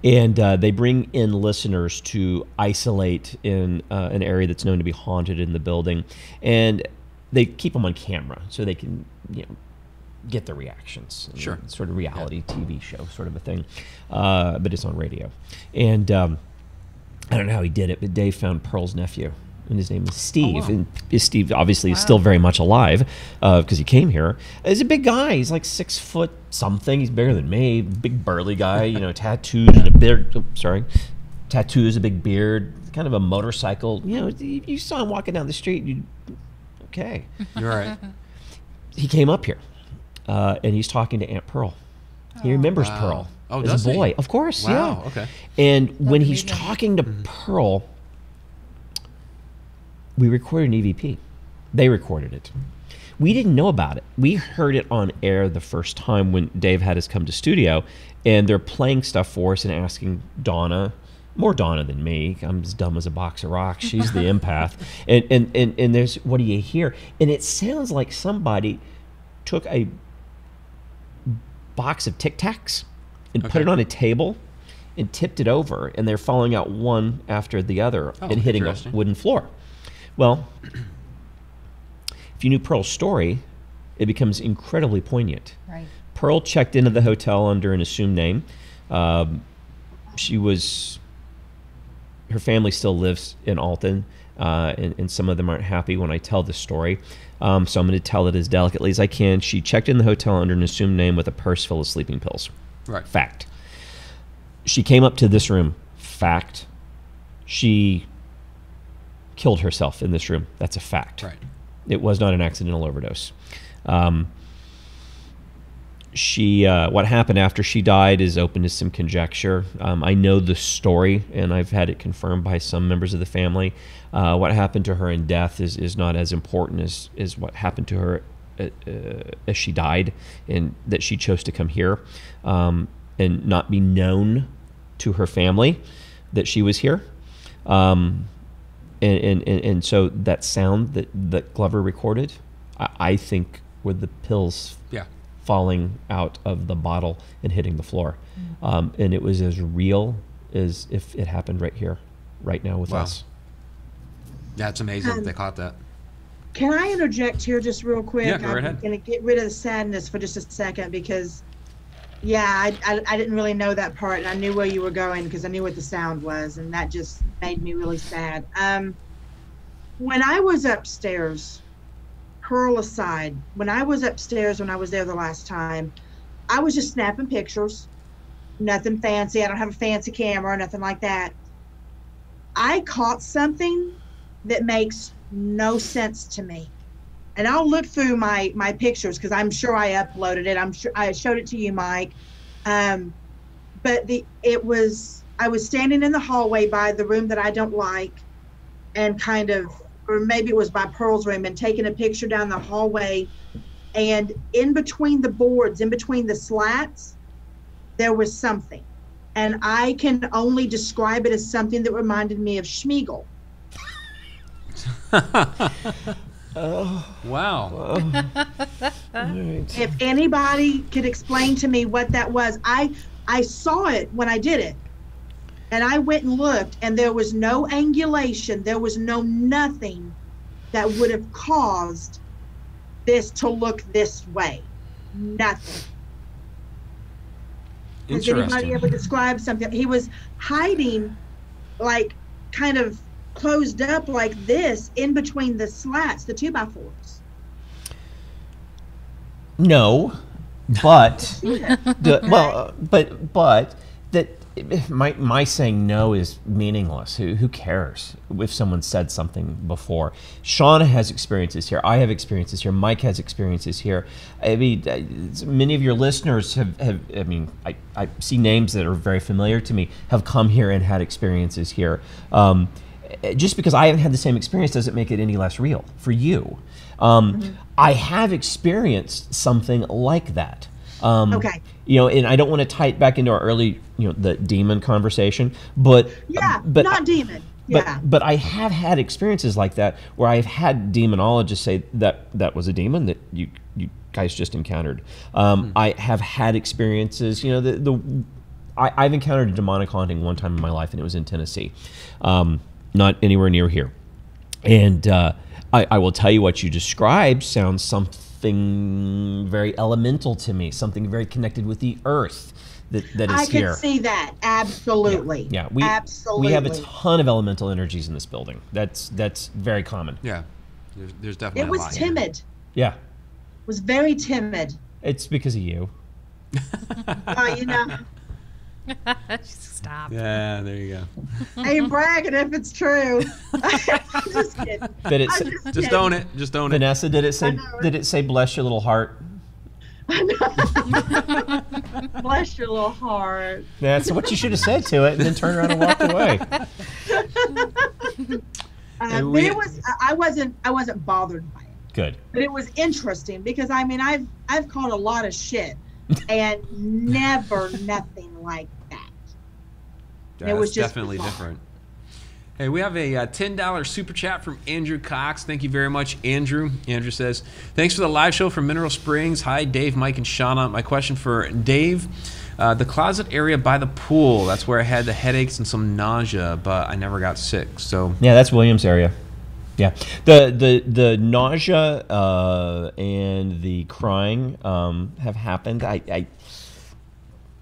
And they bring in listeners to isolate in an area that's known to be haunted in the building. And they keep them on camera so they can, get their reactions. Sure. Sort of reality TV show sort of a thing. But it's on radio. And I don't know how he did it, but Dave found Pearl's nephew. And his name is Steve. wow. And Steve obviously is still very much alive because he came here. He's a big guy. He's like 6 foot something. He's bigger than me. Big burly guy, tattoos and a beard. Oh, sorry. Tattoos, a big beard, kind of a motorcycle. You saw him walking down the street. Okay. You're right. He came up here and he's talking to Aunt Pearl. He remembers Wow. Pearl Oh, as does a he? boy. Of course, Wow, yeah. okay. And when to he's meet him. talking to Pearl, we recorded an EVP. They recorded it. We didn't know about it. We heard it on air the first time when Dave had us come to studio, and they're playing stuff for us and asking Donna, more Donna than me. I'm as dumb as a box of rocks. She's the empath. And there's, what do you hear? And it sounds like somebody took a box of Tic Tacs and put Okay. it on a table and tipped it over, and they're falling out one after the other Oh, and hitting a interesting. wooden floor. Well, if you knew Pearl's story, it becomes incredibly poignant. Right. Pearl checked into the hotel under an assumed name. Her family still lives in Alton, and some of them aren't happy when I tell this story. So I'm going to tell it as delicately as I can. She checked in the hotel under an assumed name with a purse full of sleeping pills. Right. Fact. She came up to this room. Fact. She killed herself in this room. That's a fact. Right. It was not an accidental overdose. What happened after she died is open to some conjecture. I know the story, and I've had it confirmed by some members of the family. What happened to her in death is not as important as what happened to her as she died, and that she chose to come here and not be known to her family that she was here. And so that sound that Glover recorded, I think were the pills Yeah. falling out of the bottle and hitting the floor. And it was as real as if it happened right here, right now with Wow. us. That's amazing that they caught that. Can I interject here just real quick? Yeah, go right I'm ahead. going to get rid of the sadness for just a second because, yeah, I didn't really know that part. And I knew where you were going because I knew what the sound was, and that just made me really sad. When I was upstairs, Pearl aside, when I was upstairs when I was there the last time, I was just snapping pictures. Nothing fancy. I don't have a fancy camera, nothing like that. I caught something that makes no sense to me. And I'll look through my pictures because I'm sure I uploaded it. I'm sure I showed it to you, Mike. But I was standing in the hallway by the room that I don't like, and or maybe it was by Pearl's room, and taking a picture down the hallway. And in between the boards, in between the slats, there was something. And I can only describe it as something that reminded me of Schmeagol. Wow. All right. If anybody could explain to me what that was, I saw it when I did it. And I went and looked, and there was no angulation. There was nothing that would have caused this to look this way. Nothing. Has anybody Interesting. ever described something? He was hiding, like, kind of closed up like this in between the slats, the 2x4s. No, but but that my saying no is meaningless. Who cares if someone said something before? Shana has experiences here. I have experiences here. Mike has experiences here. I mean, many of your listeners have I mean, I see names that are very familiar to me, have come here and had experiences here. Just because I haven't had the same experience doesn't make it any less real for you. I have experienced something like that. Okay. You know, and I don't want to tie it back into our early, you know, the demon conversation, but but not demon. Yeah. But I have had experiences like that where I've had demonologists say that was a demon that you guys just encountered. I have had experiences, you know, I've encountered a demonic haunting one time in my life, and it was in Tennessee, not anywhere near here. And I will tell you, what you described sounds something very elemental to me, something very connected with the earth that is here. I can see that, absolutely. Yeah, absolutely. We have a ton of elemental energies in this building. That's very common. Yeah, there's definitely It was a lot timid. Here. Yeah. It was very timid. It's because of you. You know. Stop. Yeah, there you go. I ain't bragging if it's true. I'm just kidding. Did it Just own it. Just own it. Vanessa, did it say bless your little heart? Bless your little heart. That's what you should have said to it, and then turn around and walk away. I wasn't bothered by it. Good. But it was interesting because I mean I've caught a lot of shit and never nothing like that. It was just definitely different. Hey, we have a $10 super chat from Andrew Cox. Thank you very much, Andrew. Andrew says, thanks for the live show from Mineral Springs. Hi, Dave, Mike, and Shana. My question for Dave, the closet area by the pool, that's where I had the headaches and some nausea, but I never got sick. So yeah, that's Williams' area. Yeah, the nausea and the crying have happened.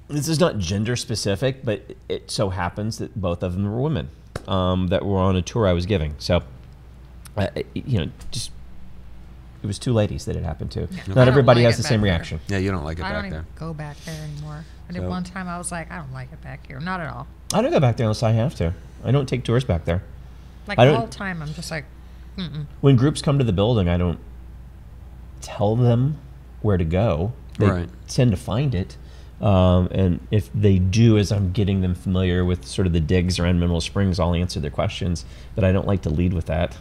This is not gender specific, but it so happens that both of them were women that were on a tour I was giving. So, you know, just it was two ladies that it happened to. Yeah. Not everybody has the same reaction. yeah, you don't like it I back don't there. even go back there anymore. I did one time. I was like, I don't like it back here. Not at all. I don't go back there unless I have to. I don't take tours back there. Like the whole time, I'm just like, When groups come to the building, I don't tell them where to go. They tend to find it. And if they do, as I'm getting them familiar with sort of the digs around Mineral Springs, I'll answer their questions. But I don't like to lead with that.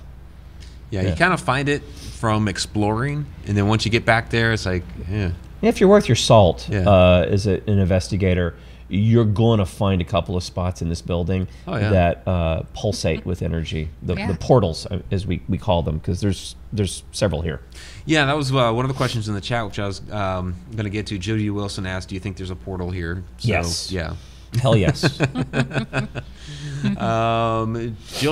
Yeah, you kind of find it from exploring, and then once you get back there, it's like, yeah. If you're worth your salt as an investigator, you're going to find a couple of spots in this building that pulsate with energy. The portals, as we call them, because there's several here. Yeah, that was one of the questions in the chat, which I was going to get to. Judy Wilson asked, do you think there's a portal here? So, yes. Yeah. Hell yes. Jill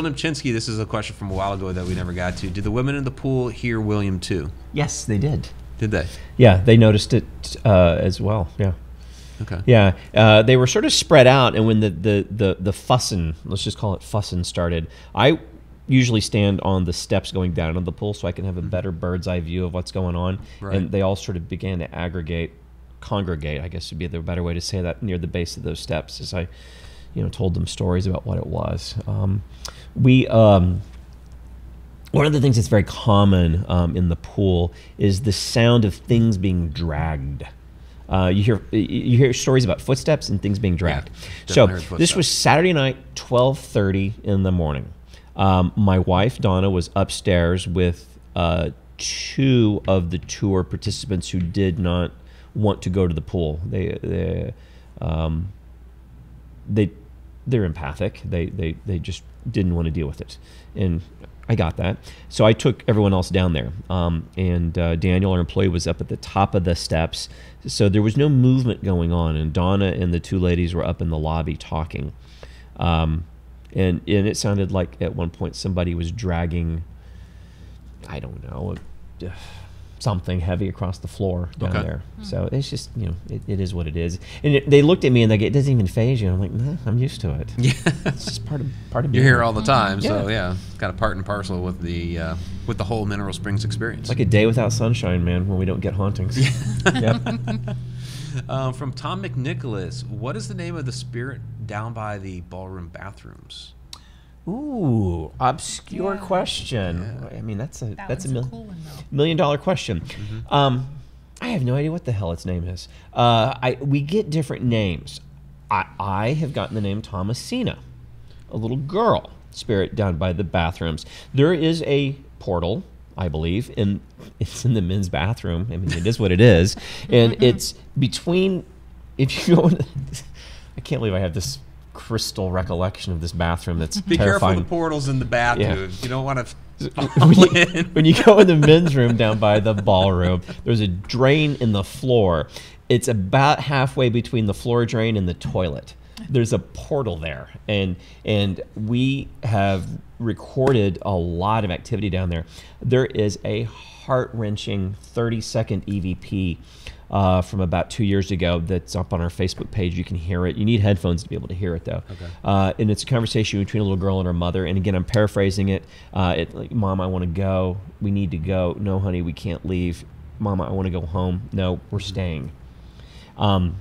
Nimchinsky, this is a question from a while ago that we never got to. Did the women in the pool hear William too? Yes, they did. Did they? Yeah, they noticed it as well. Yeah. Okay. Yeah, they were sort of spread out, and when the fussing, let's just call it fussing, started, I usually stand on the steps going down into the pool so I can have a better bird's eye view of what's going on. Right. And they all sort of began to congregate, I guess would be the better way to say that, near the base of those steps as I, told them stories about what it was. One of the things that's very common in the pool is the sound of things being dragged. You hear stories about footsteps and things being dragged. So this was Saturday night, 12:30 in the morning. My wife, Donna, was upstairs with two of the tour participants who did not want to go to the pool. They're empathic. They just didn't want to deal with it, and I got that. So I took everyone else down there, and Daniel, our employee, was up at the top of the steps. So there was no movement going on, and Donna and the two ladies were up in the lobby talking. And it sounded like at one point somebody was dragging, I don't know, something heavy across the floor down there. So it's just, it is what it is. And they looked at me and it doesn't even faze you. I'm like, nah, I'm used to it. Yeah, it's just part of being You're here all the time, so it's kind of part and parcel with the whole Mineral Springs experience. It's like a day without sunshine, man, when we don't get hauntings. From Tom McNicholas, what is the name of the spirit down by the ballroom bathrooms. Ooh, obscure Yeah. question. I mean, that's a Cool one, though. $1 million question. I have no idea what the hell its name is. We get different names. I have gotten the name Thomasina, a little girl spirit down by the bathrooms. There is a portal, I believe, and it's in the men's bathroom. I mean, it is what it is, and it's between. If you go, I can't believe I have this crystal recollection of this bathroom. That's Be terrifying. careful the portals in the bathroom. You don't want to. When you go in the men's room down by the ballroom, there's a drain in the floor. It's about halfway between the floor drain and the toilet. There's a portal there, and we have recorded a lot of activity down there. There is a heart-wrenching 30-second EVP from about 2 years ago that's up on our Facebook page. You can hear it. You need headphones to be able to hear it, though. Okay. And it's a conversation between a little girl and her mother. And again, I'm paraphrasing it. Like, Mom, I want to go. We need to go. No, honey, we can't leave. Mama, I want to go home. No, we're staying. And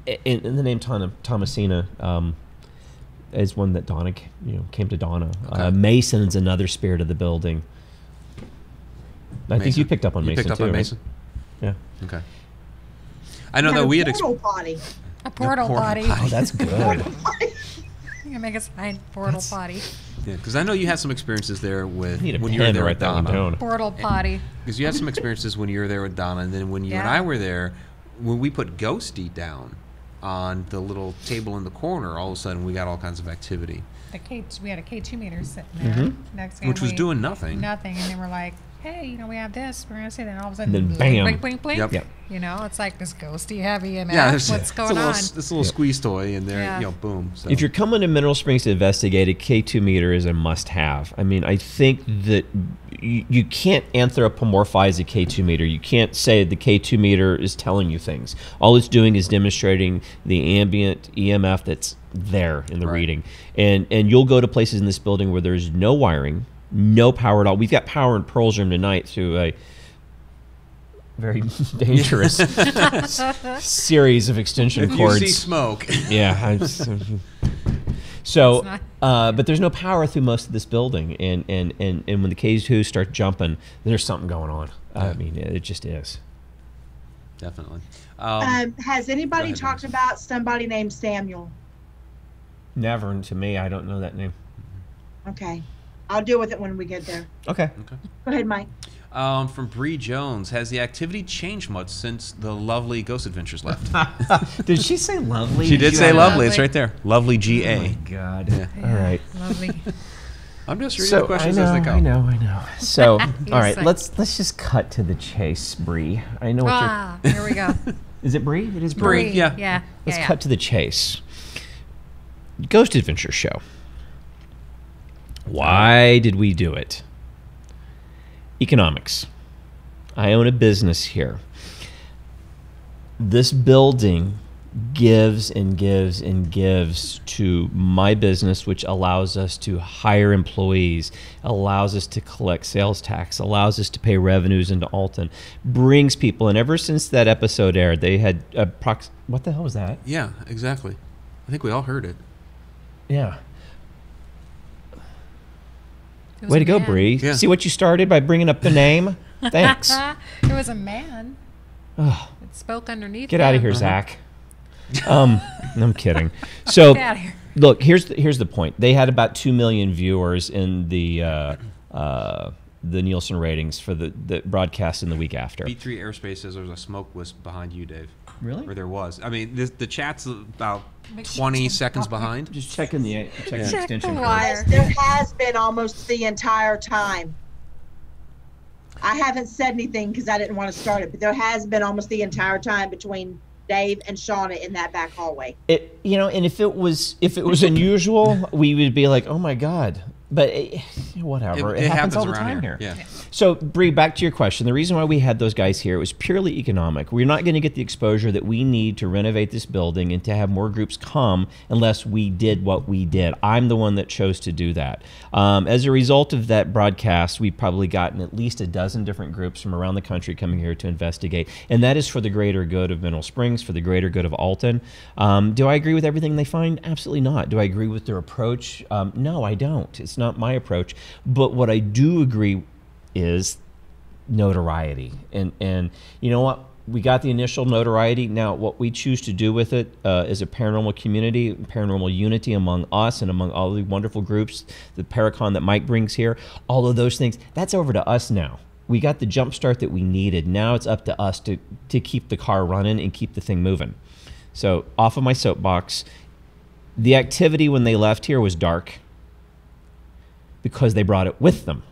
the name Thomasina is one that Donna, came to Donna. Okay. Mason's another spirit of the building. I think you picked up on Mason, picked up too, on right? Mason? Yeah. Okay. I know that we had portal potty. A portal potty. Oh, that's good. You can make a sign portal potty. Yeah, because I know you had some experiences there with I need a when you were pen there to with write that one Donna. down. Portal potty. Because you had some experiences when you were there with Donna, and then when you and Yeah. I were there, when we put Ghosty down on the little table in the corner, all of a sudden we got all kinds of activity, We had a K2 meter sitting there. Next thing which was doing nothing. Nothing, and they were like, "Hey, we have this. We're gonna see that." And all of a sudden, Then bam. blink, blink, blink. Yep. It's like this ghosty heavy EMF. Yeah, What's going on? This little squeeze toy in there, Yeah. boom. So. If you're coming to Mineral Springs to investigate, a K2 meter is a must-have. I mean, I think that you can't anthropomorphize a K2 meter. You can't say the K2 meter is telling you things. All it's doing is demonstrating the ambient EMF that's there in the Right. reading. And you'll go to places in this building where there's no wiring, no power at all. We've got power in Pearl's room tonight through a very dangerous series of extension if cords. you see smoke, Yeah. So, but there's no power through most of this building, and when the K2 start jumping, there's something going on. I mean, it just is. definitely. Has anybody ahead, talked about somebody named Samuel? Never to me. I don't know that name. Okay. I'll deal with it when we get there. Okay. Go ahead, Mike. From Bree Jones, has the activity changed much since the lovely Ghost Adventures left? Did she say lovely? She did say have lovely. It's lovely. right there. Lovely GA. Oh my God. Yeah. All right. Lovely. I'm just reading the questions I know, as they come. I know. So, all right, like- let's just cut to the chase, Bree. I know what Here we go. you're. Is it Bree? It is Bree. Bree. Yeah. Yeah. Let's yeah. cut to the chase. Ghost Adventure Show. Why did we do it? Economics. I own a business here. This building gives and gives and gives to my business, which allows us to hire employees, allows us to collect sales tax, allows us to pay revenues into Alton, brings people. And ever since that episode aired, they had what the hell was that? Yeah, exactly. I think we all heard it. Yeah. It was Way a to go, man. Bree. Yeah. See what you started by bringing up the name? Thanks. It was a man. Ugh, It spoke underneath. get out of him. here, Zach. I'm kidding. So, Get outta here. look, here's the point. They had about 2 million viewers in the Nielsen ratings for the broadcast in the week after. B3 Airspace says there's a smoke wisp behind you, Dave. Really? Or there was. I mean, the chat's about 20 seconds behind. Just checking the extension the cord. wire. There has been almost the entire time. I haven't said anything because I didn't want to start it, but there has been almost the entire time between Dave and Shauna in that back hallway. And if it was unusual, we would be like, oh my God. But whatever. It happens all the around time here. Yeah. So, Bree, back to your question. The reason why we had those guys here was purely economic. We're not going to get the exposure that we need to renovate this building and to have more groups come unless we did what we did. I'm the one that chose to do that. As a result of that broadcast, we've probably gotten at least a dozen different groups from around the country coming here to investigate, and that is for the greater good of Mineral Springs, for the greater good of Alton. Do I agree with everything they find? Absolutely not. Do I agree with their approach? No, I don't. It's not my approach. But what I do agree is notoriety. And you know what? We got the initial notoriety. Now, what we choose to do with it is a paranormal community, paranormal unity among us and among all the wonderful groups, the ParaCon that Mike brings here, all of those things, that's over to us now. We got the jump start that we needed. Now it's up to us to keep the car running and keep the thing moving. So, off of my soapbox, the activity when they left here was dark because they brought it with them.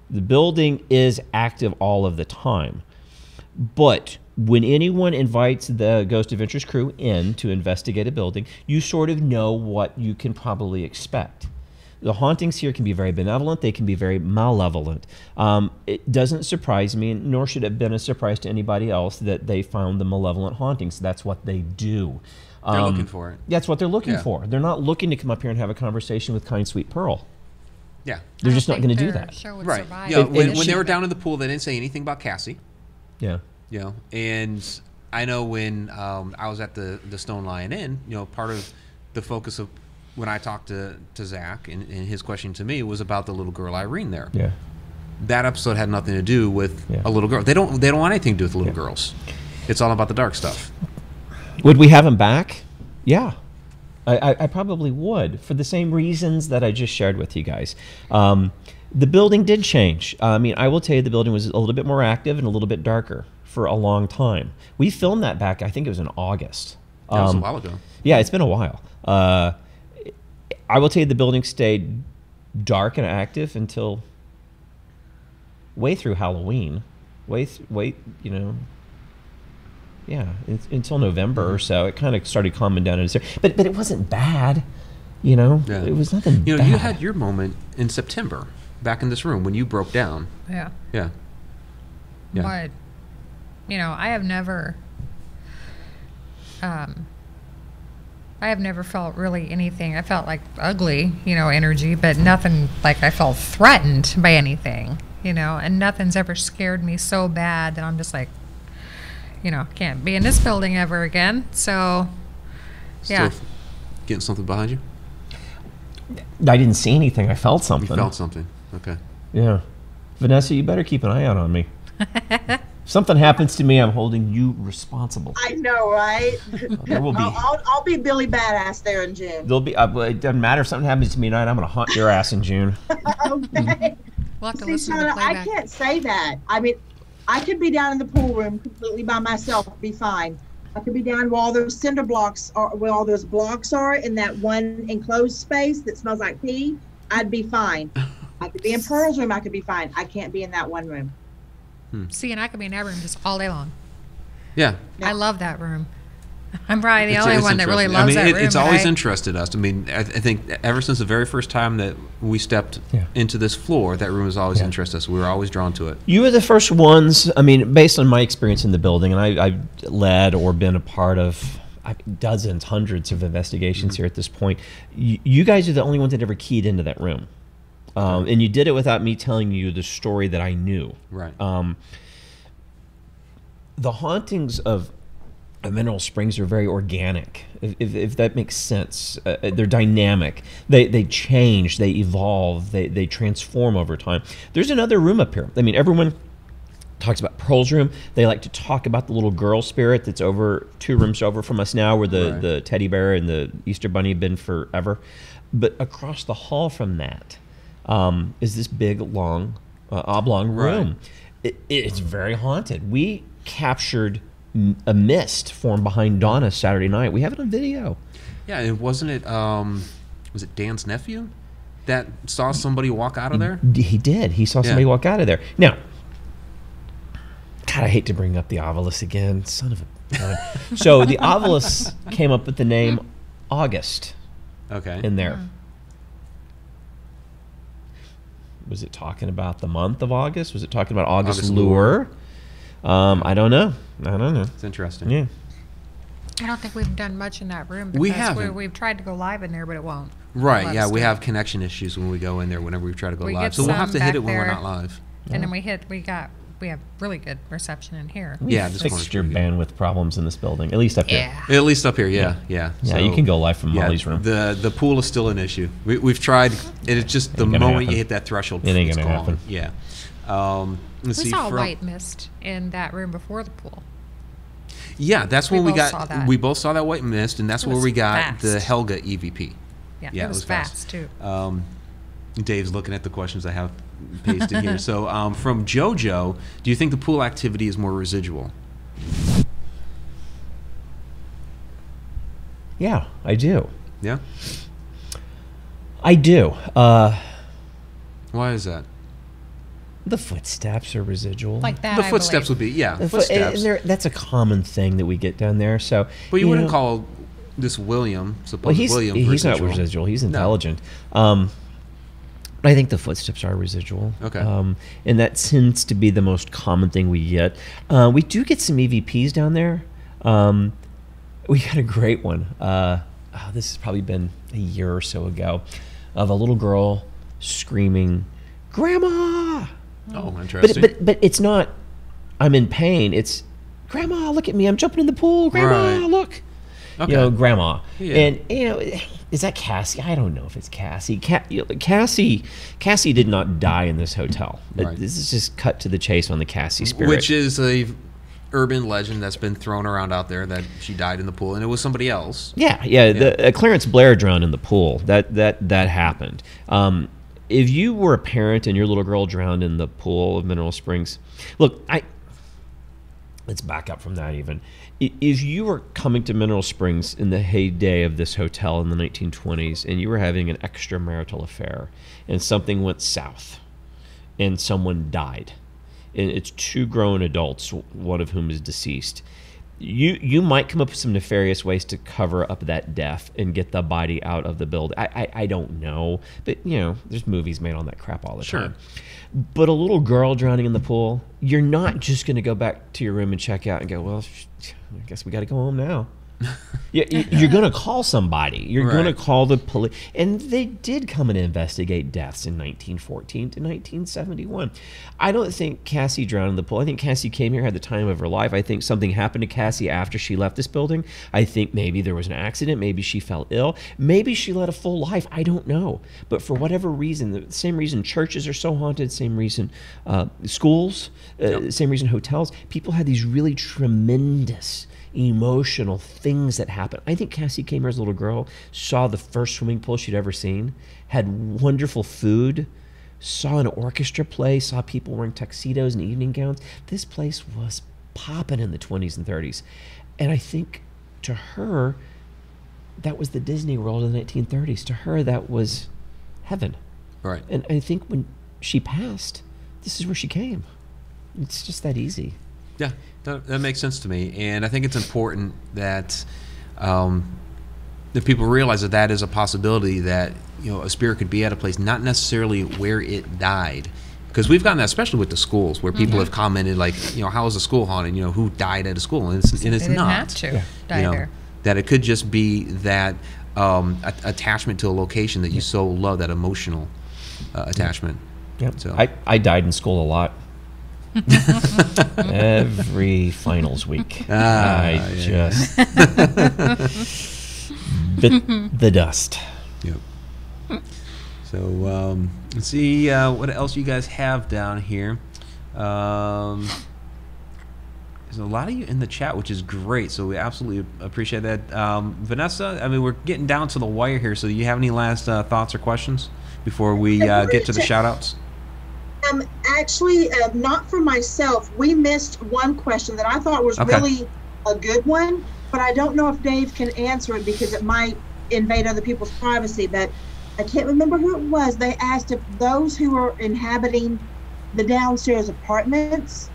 The building is active all of the time. But when anyone invites the Ghost Adventures crew in to investigate a building, you sort of know what you can probably expect. The hauntings here can be very benevolent. They can be very malevolent. It doesn't surprise me, nor should it have been a surprise to anybody else, that they found the malevolent hauntings. That's what they do. They're looking for it. That's what they're looking for. They're not looking to come up here and have a conversation with Kind Sweet Pearl. Yeah. They're just not going to do that. Right. Yeah. When they were down in the pool, they didn't say anything about Cassie. Yeah. You know, and I know when I was at the Stone Lion Inn, you know, part of the focus of when I talked to Zach and his question to me was about the little girl Irene there. Yeah. That episode had nothing to do with a little girl. They don't want anything to do with little girls. It's all about the dark stuff. Would we have him back? Yeah. I probably would, for the same reasons that I just shared with you guys. The building did change. I mean, I will tell you the building was a little bit more active and a little bit darker for a long time. We filmed that back, I think it was in August. That was a while ago. Yeah, it's been a while. I will tell you the building stayed dark and active until way through Halloween. You know, yeah, until November or so. It kind of started calming down. But it wasn't bad, you know? Yeah. It was nothing You know, bad. you had your moment in September, back in this room, when you broke down. Yeah. Yeah. Yeah. But, you know, I have never felt really anything. I felt like ugly, you know, energy, but nothing like I felt threatened by anything, you know, and nothing's ever scared me so bad that I'm just like, you know, can't be in this building ever again. So, yeah. Still getting something behind you? I didn't see anything. I felt something. You felt something. Okay. Yeah. Vanessa, you better keep an eye out on me. If something happens to me, I'm holding you responsible. I know, right? There will be. I'll be Billy Badass there in June. There'll be. It doesn't matter if something happens to me tonight. I'm going to haunt your ass in June. Okay. We'll have to See, listen to Shana, the I playback. can't say that. I mean, I could be down in the pool room completely by myself, be fine. I could be down where all those cinder blocks are, where all those blocks are in that one enclosed space that smells like pee. I'd be fine. I could be in Pearl's room. I could be fine. I can't be in that one room. See, and I could be in that room just all day long. Yeah. I love that room. I'm probably the It's only one that really interesting. loves I mean, that room. it's but always I- interested us. I mean, I think ever since the very first time that we stepped into this floor, that room has always interested us. We were always drawn to it. You were the first ones, I mean, based on my experience in the building, and I've led or been a part of dozens, hundreds of investigations here at this point. You guys are the only ones that ever keyed into that room. And you did it without me telling you the story that I knew. Right. The hauntings of Mineral Springs are very organic, if that makes sense. They're dynamic. They change, they evolve, they transform over time. There's another room up here. I mean, everyone talks about Pearl's room. They like to talk about the little girl spirit that's over 2 rooms over from us now, where the teddy bear and the Easter bunny have been forever. But across the hall from that is this big, long, oblong room. It's very haunted. We captured a mist formed behind Donna Saturday night. We have it on video. Yeah, and wasn't it, was it Dan's nephew that saw somebody walk out of there? He did. He saw somebody walk out of there. Now, God, I hate to bring up the Ovilus again. Son of a gun. So the Ovilus came up with the name August Okay. in there. Was it talking about the month of August? Was it talking about August lure? I don't know. It's interesting. Yeah. I don't think we've done much in that room. We haven't. We've tried to go live in there, but it won't. Right, yeah, we have connection issues when we go in there whenever we try to go live. So we'll have to hit it when we're not live. And then we have really good reception in here. Yeah, this fixed your bandwidth problems in this building, at least up here. At least up here, yeah. So, you can go live from Molly's room. The pool is still an issue. We've tried, and it's just the moment you hit that threshold, it ain't it's gonna gone. happen. Yeah. We saw white mist in that room before the pool. Yeah, that's when we got. That. We both saw that white mist, and that's where we got the Helga EVP. Yeah, it was fast too. Dave's looking at the questions I have pasted here. So from JoJo, do you think the pool activity is more residual? Yeah, I do. Yeah? I do. Why is that? The footsteps are residual. Like that, the footsteps would be, yeah, footsteps. And that's a common thing that we get down there. So, but you wouldn't call this William, William he's not residual. He's intelligent. No. I think the footsteps are residual. Okay. And that tends to be the most common thing we get. We do get some EVPs down there. We got a great one. This has probably been a year or so ago, of a little girl screaming, "Grandma!" Oh, interesting. But it's not, I'm in pain. It's, "Grandma, look at me. I'm jumping in the pool. Grandma, look." Okay. Grandma. Yeah. And, is that Cassie? I don't know if it's Cassie. Cassie did not die in this hotel. Right. This is just cut to the chase on the Cassie spirit. Which is a urban legend that's been thrown around out there that she died in the pool, and it was somebody else. Yeah. Clarence Blair drowned in the pool. That happened. If you were a parent and your little girl drowned in the pool of Mineral Springs, look, let's back up from that even. If you were coming to Mineral Springs in the heyday of this hotel in the 1920s and you were having an extramarital affair and something went south and someone died, and it's two grown adults, one of whom is deceased, you might come up with some nefarious ways to cover up that death and get the body out of the building. I don't know, but there's movies made on that crap all the time. But a little girl drowning in the pool, you're not just going to go back to your room and check out and go, well, I guess we got to go home now. You're going to call somebody. You're going to call the police. And they did come and investigate deaths in 1914 to 1971. I don't think Cassie drowned in the pool. I think Cassie came here, had the time of her life. I think something happened to Cassie after she left this building. I think maybe there was an accident. Maybe she fell ill. Maybe she led a full life. I don't know. But for whatever reason, the same reason churches are so haunted, same reason schools, same reason hotels, people had these really tremendous emotional things that happen. I think Cassie came here as a little girl, saw the first swimming pool she'd ever seen, had wonderful food, saw an orchestra play, saw people wearing tuxedos and evening gowns. This place was popping in the 20s and 30s. And I think to her, that was the Disney World in the 1930s. To her, that was heaven. Right. And I think when she passed, this is where she came. It's just that easy. Yeah, that makes sense to me, and I think it's important that people realize that is a possibility, that a spirit could be at a place, not necessarily where it died, because we've gotten that, especially with the schools, where people have commented like, how is the school haunted? who died at a school, and it's not. Had to die there. That it could just be that attachment to a location that you so love, that emotional attachment. Yep. So I died in school a lot. Every finals week, I just bit the dust. Yep. So let's see what else you guys have down here. There's a lot of you in the chat, which is great. So we absolutely appreciate that. Vanessa, I mean, we're getting down to the wire here. So do you have any last thoughts or questions before we get to the shout-outs? Actually, not for myself. We missed one question that I thought was really a good one, but I don't know if Dave can answer it because it might invade other people's privacy. But I can't remember who it was. They asked if those who are inhabiting the downstairs apartments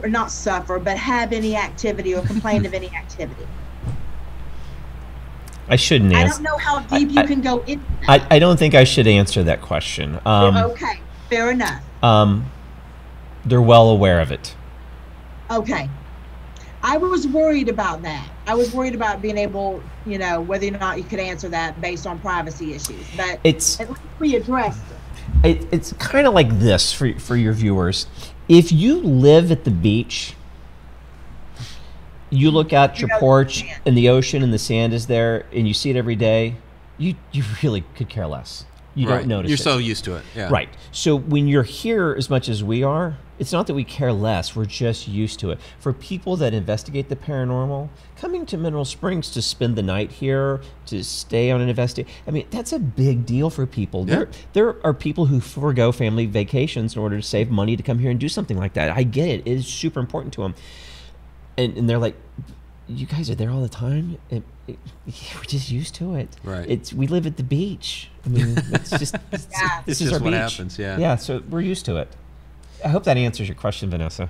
not suffer, but have any activity or complain of any activity. I shouldn't I answer. don't know how deep you can go into that. I don't think I should answer that question. Okay, fair enough. They're well aware of it. Okay. I was worried about that. I was worried about being able, whether or not you could answer that based on privacy issues. But It's at least we addressed it. it's kind of like this for your viewers. If you live at the beach, you look out your porch and the ocean and the sand is there, and you see it every day, you really could care less. You don't notice it. You're so used to it. Yeah. Right. So when you're here as much as we are, it's not that we care less. We're just used to it. For people that investigate the paranormal, coming to Mineral Springs to spend the night here, to stay on an investigation, I mean, that's a big deal for people. Yeah. There are people who forego family vacations in order to save money to come here and do something like that. I get it. It is super important to them. And they're like, you guys are there all the time? We're just used to it. Right. We live at the beach. I mean, it's just Yeah. this It's is just our what beach. happens, yeah. Yeah, so we're used to it. I hope that answers your question, Vanessa.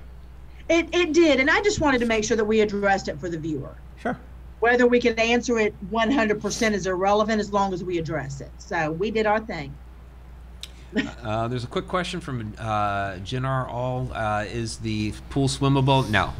It did, and I just wanted to make sure that we addressed it for the viewer. Sure. Whether we can answer it 100% is irrelevant as long as we address it. So we did our thing. There's a quick question from Jinar All. Is the pool swimmable? No.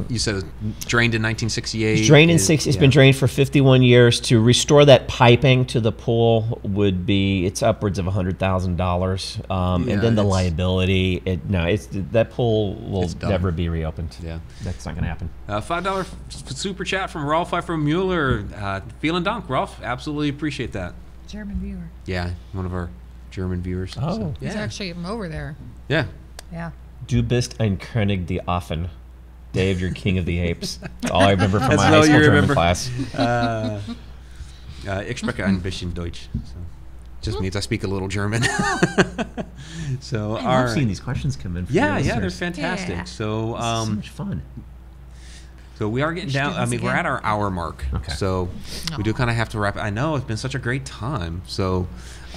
You said it was drained in 1968. It's drained in It's been drained for 51 years. To restore that piping to the pool it's upwards of $100,000. And then the liability. That pool will never be reopened. Yeah. That's not going to happen. $5 super chat from Rolf from Mueller. Feeling donk, Rolf. Absolutely appreciate that. German viewer. Yeah, one of our German viewers. Oh. So, He's yeah. actually over there. Yeah. Yeah. Du bist ein König die Affen. Dave, you're king of the apes. That's all I remember from That's my all high school you German remember. class. Ich spreche ein bisschen Deutsch. So just means I speak a little German. So, I all love right. seeing these questions come in. From Yeah, your they're listeners. fantastic. Yeah. So, This is so much fun. so we are getting down. I mean, we're at our hour mark. Okay. So we do kind of have to wrap it. I know it's been such a great time. So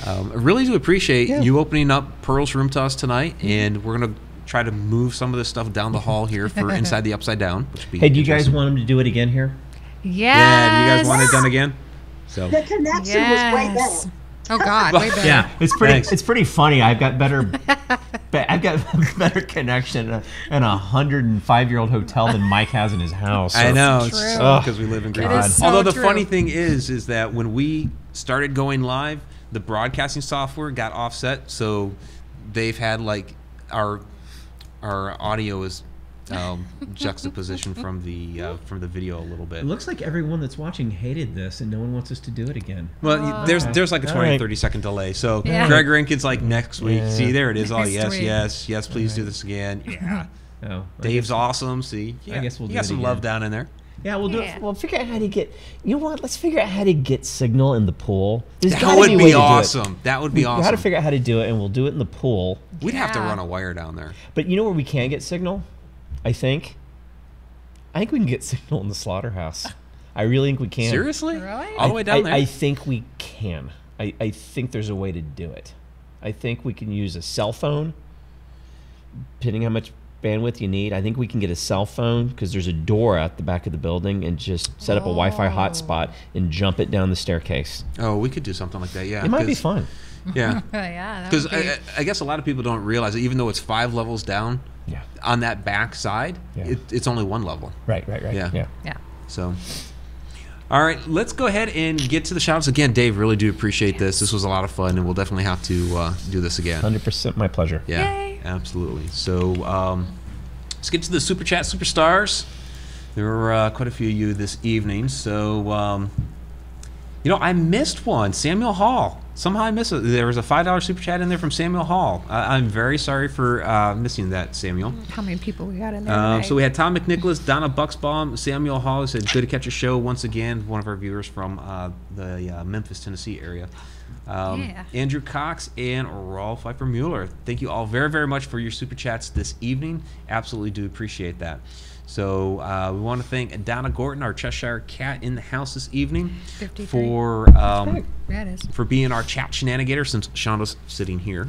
I really do appreciate you opening up Pearl's room to us tonight, and we're gonna try to move some of this stuff down the hall here for Inside the Upside Down. Which would be Hey, do you guys interesting. want him to do it again here? Yes. Yeah. Do you guys want it done again? So The connection was way Yes. better. Oh God, way better. It's pretty. Thanks. It's pretty funny. I've got better connection in a 105-year-old hotel than Mike has in his house. I So- know True. because we live in Green. It is so Although the true. funny thing is that when we started going live, the broadcasting software got offset, so they've had like our audio is juxtaposition from the video a little bit. It looks like everyone that's watching hated this, and no one wants us to do it again. Well, there's like a 20 All right. 30 second delay. So Yeah. Greg Rankin's like next week. Yeah. See, there it is. Oh Next yes, week. yes, please do this again. Yeah. Oh, Dave's awesome. See, I guess we'll you do got it some again. love down in there. Yeah, we'll do Yeah. it. We'll figure out how to get. You know what? Let's figure out how to get signal in the pool. There's That gotta would a way be to do it. awesome. That would be We got to awesome. figure out how to do it, and we'll do it in the pool. We'd have to Yeah. run a wire down there. But you know where we can get signal? I think we can get signal in the slaughterhouse. I really think we can. Seriously? Really? All the way down there? I think we can. I think there's a way to do it. I think we can use a cell phone, depending how much bandwidth you need. I think we can get a cell phone because there's a door at the back of the building and just set up a Wi-Fi hotspot and jump it down the staircase. Oh, we could do something like that. Yeah. It might be 'cause- fun. Yeah. Yeah. that Because would be- I guess a lot of people don't realize that even though it's 5 levels down, Yeah. on that back side, Yeah. it's only 1 level. Right. Yeah. Yeah. So, all right, let's go ahead and get to the shout outs again. Dave, really do appreciate this. This was a lot of fun, and we'll definitely have to do this again. 100% my pleasure. Yeah, Yay. absolutely. So, let's get to the Super Chat Superstars. There were quite a few of you this evening. So, I missed one. Samuel Hall. Somehow I missed it. There was a $5 Super Chat in there from Samuel Hall. I'm very sorry for missing that, Samuel. How many people we got in there? Tonight? So we had Tom McNicholas, Donna Bucksbaum, Samuel Hall said, "Good to catch a show once again." One of our viewers from the Memphis, Tennessee area. Yeah. Andrew Cox and Rolf Mueller. Thank you all very, very much for your super chats this evening. Absolutely do appreciate that. So we want to thank Donna Gorton, our Cheshire cat, in the house this evening 53. for Yeah, it is. for being our chat shenanigator, since Shauna's sitting here.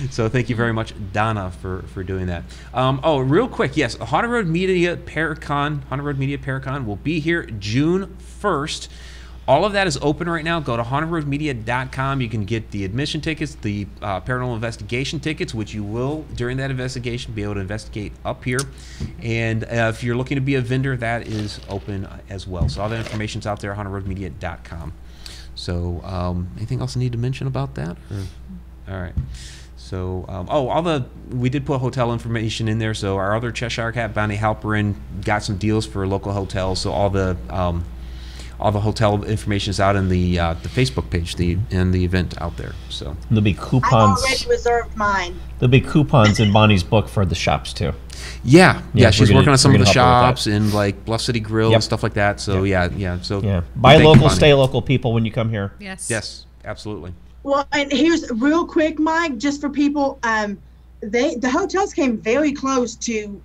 So thank you very much, Donna, for doing that. Oh, real quick, yes, Haunted Road Media ParaCon will be here June 1st. All of that is open right now. Go to hauntedroadmedia.com. You can get the admission tickets, the paranormal investigation tickets, which you will, during that investigation, be able to investigate up here. And if you're looking to be a vendor, that is open as well. So all that information's out there, hauntedroadmedia.com. So anything else I need to mention about that? All right. So, we did put hotel information in there. So our other Cheshire cat, Bonnie Halperin, got some deals for local hotels. So all the hotel information is out in the Facebook page, and the event out there. So there'll be coupons. I've already reserved mine. There'll be coupons in Bonnie's book for the shops too. Yeah, she's working on some of the help her with shops in like Bluff City Grill and stuff like that. So So buy local, stay local, people, when you come here. Yes, absolutely. Well, and here's real quick, Mike, just for people. The hotels came very close to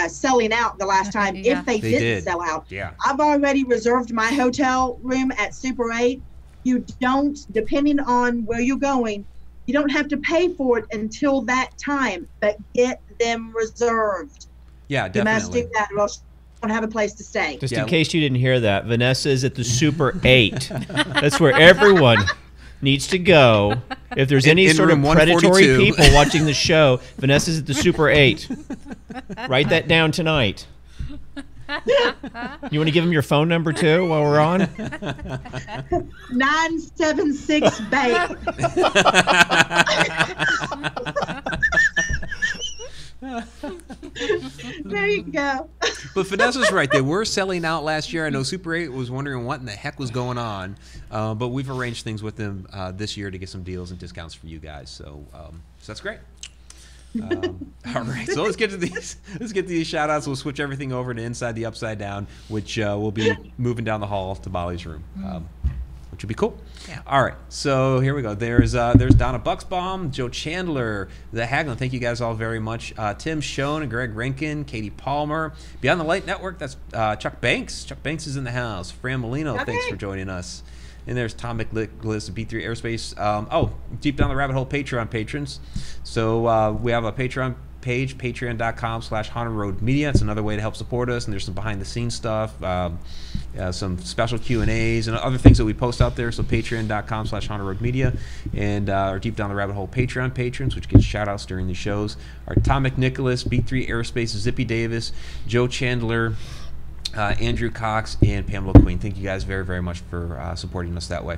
selling out the last time, if they didn't sell out. Yeah. I've already reserved my hotel room at Super 8. You don't, depending on where you're going, you don't have to pay for it until that time, but get them reserved. Yeah, You must definitely. do that, or else you don't have a place to stay. Just in case you didn't hear that, Vanessa is at the Super 8. That's where everyone needs to go. If there's any sort of predatory people watching the show, Vanessa's at the Super 8. Write that down tonight. You want to give them your phone number too while we're on? 976 Bay. There you go. But Vanessa's right. They were selling out last year. I know Super 8 was wondering what in the heck was going on. But we've arranged things with them this year to get some deals and discounts for you guys. So that's great. All right, so let's get to these shout outs. We'll switch everything over to Inside the Upside Down, which will be moving down the hall to Bolly's room, which would be cool. Yeah. All right, so here we go. There's Donna Bucksbaum, Joe Chandler, the Haglin. Thank you guys all very much. Tim Schoen and Greg Rankin, Katie Palmer, Beyond the Light Network. That's Chuck Banks. Chuck Banks is in the house. Fran Molino, thanks for joining us. And there's Tom McGliss of B3 Aerospace. Deep Down the Rabbit Hole Patreon patrons. So we have a Patreon page, patreon.com/Haunted Road Media. It's another way to help support us. And there's some behind-the-scenes stuff, some special Q&As, and other things that we post out there. So patreon.com/Haunted Road Media. And our Deep Down the Rabbit Hole Patreon patrons, which get shout-outs during the shows, are Tom McNicholas, B3 Aerospace, Zippy Davis, Joe Chandler, Andrew Cox, and Pamela Queen. Thank you guys very, very much for supporting us that way.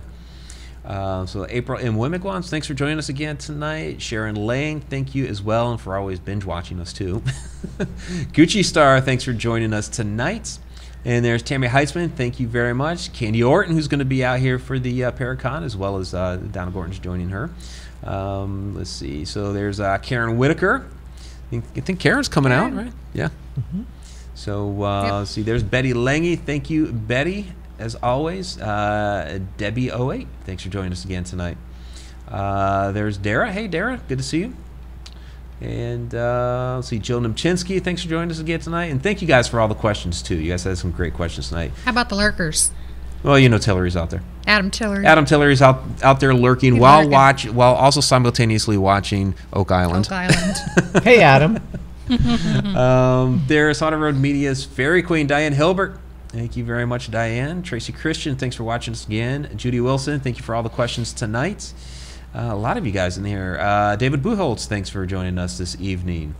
So April M. Wimigwans, thanks for joining us again tonight. Sharon Lane, thank you as well, and for always binge watching us too. Gucci Star, thanks for joining us tonight. And there's Tammy Heitzman, thank you very much. Candy Orton, who's going to be out here for the ParaCon, as well as Donna Gordon's joining her. Let's see. So there's Karen Whitaker. I think Karen's coming out, right? Yeah. Mm-hmm. So let's see, there's Betty Lange. Thank you, Betty, as always. Debbie08, thanks for joining us again tonight. There's Dara. Hey, Dara, good to see you. And let's see, Jill Nimchinsky, thanks for joining us again tonight. And thank you guys for all the questions, too. You guys had some great questions tonight. How about the lurkers? Well, you know Tillery's out there. Adam Tillery. Adam Tillery's out there lurking while also simultaneously watching Oak Island. Oak Island. Hey, Adam. There's Haunted Road Media's Fairy Queen, Diane Hilbert. Thank you very much, Diane. Tracy Christian, thanks for watching us again. Judy Wilson, thank you for all the questions tonight. A lot of you guys in here. David Buchholz, thanks for joining us this evening.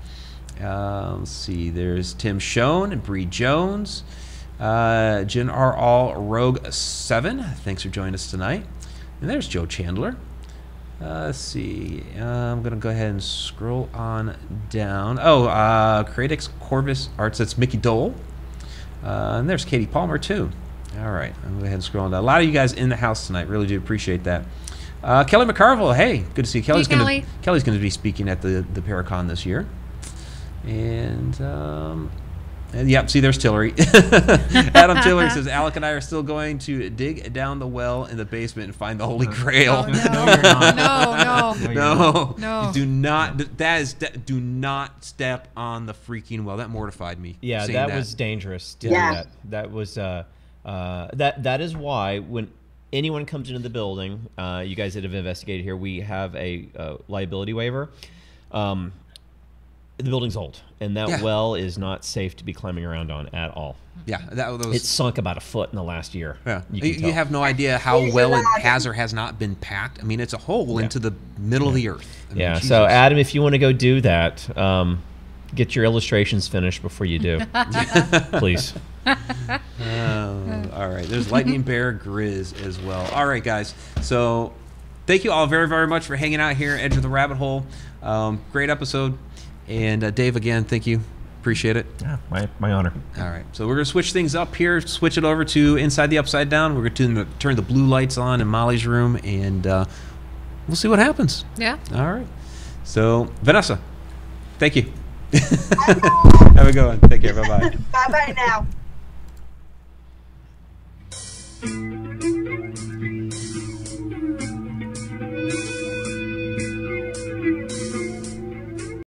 Let's see, there's Tim Schoen and Bree Jones. Jen R. All Rogue 7, thanks for joining us tonight. And there's Joe Chandler. Let's see. I'm going to go ahead and scroll on down. Cradix Corvus Arts. That's Mickey Dole. And there's Katie Palmer, too. All right. I'm going to go ahead and scroll on down. A lot of you guys in the house tonight. Really do appreciate that. Kelly McCarville. Hey, good to see you. Kelly's going to be speaking at the ParaCon this year. And Yep, see, there's Tillery. Adam Tillery says, Alec and I are still going to dig down the well in the basement and find the Holy Grail. Oh, no. You're not. No. No. Do not, do not step on the freaking well. That mortified me. Yeah, seeing that was dangerous to do Yeah. that. That was, that is why when anyone comes into the building, you guys that have investigated here, we have a liability waiver. The building's old, and that well is not safe to be climbing around on at all. Yeah, that was. It's sunk about a foot in the last year. Yeah, you can tell. you have no idea how well it has or has not been packed. I mean, it's a hole into the middle of the earth. I mean, Yeah, Jesus. so Adam, if you want to go do that, get your illustrations finished before you do. Please. All right, there's Lightning Bear Grizz as well. All right, guys. So thank you all very, very much for hanging out here at Edge of the Rabbit Hole. Great episode. And Dave, again, thank you. Appreciate it. Yeah, my honor. All right, so we're going to switch things up here, switch it over to Inside the Upside Down. We're going to turn the blue lights on in Molly's room, and we'll see what happens. Yeah. All right. So, Vanessa, thank you. Have a good one. Take care. Bye-bye. Bye-bye now.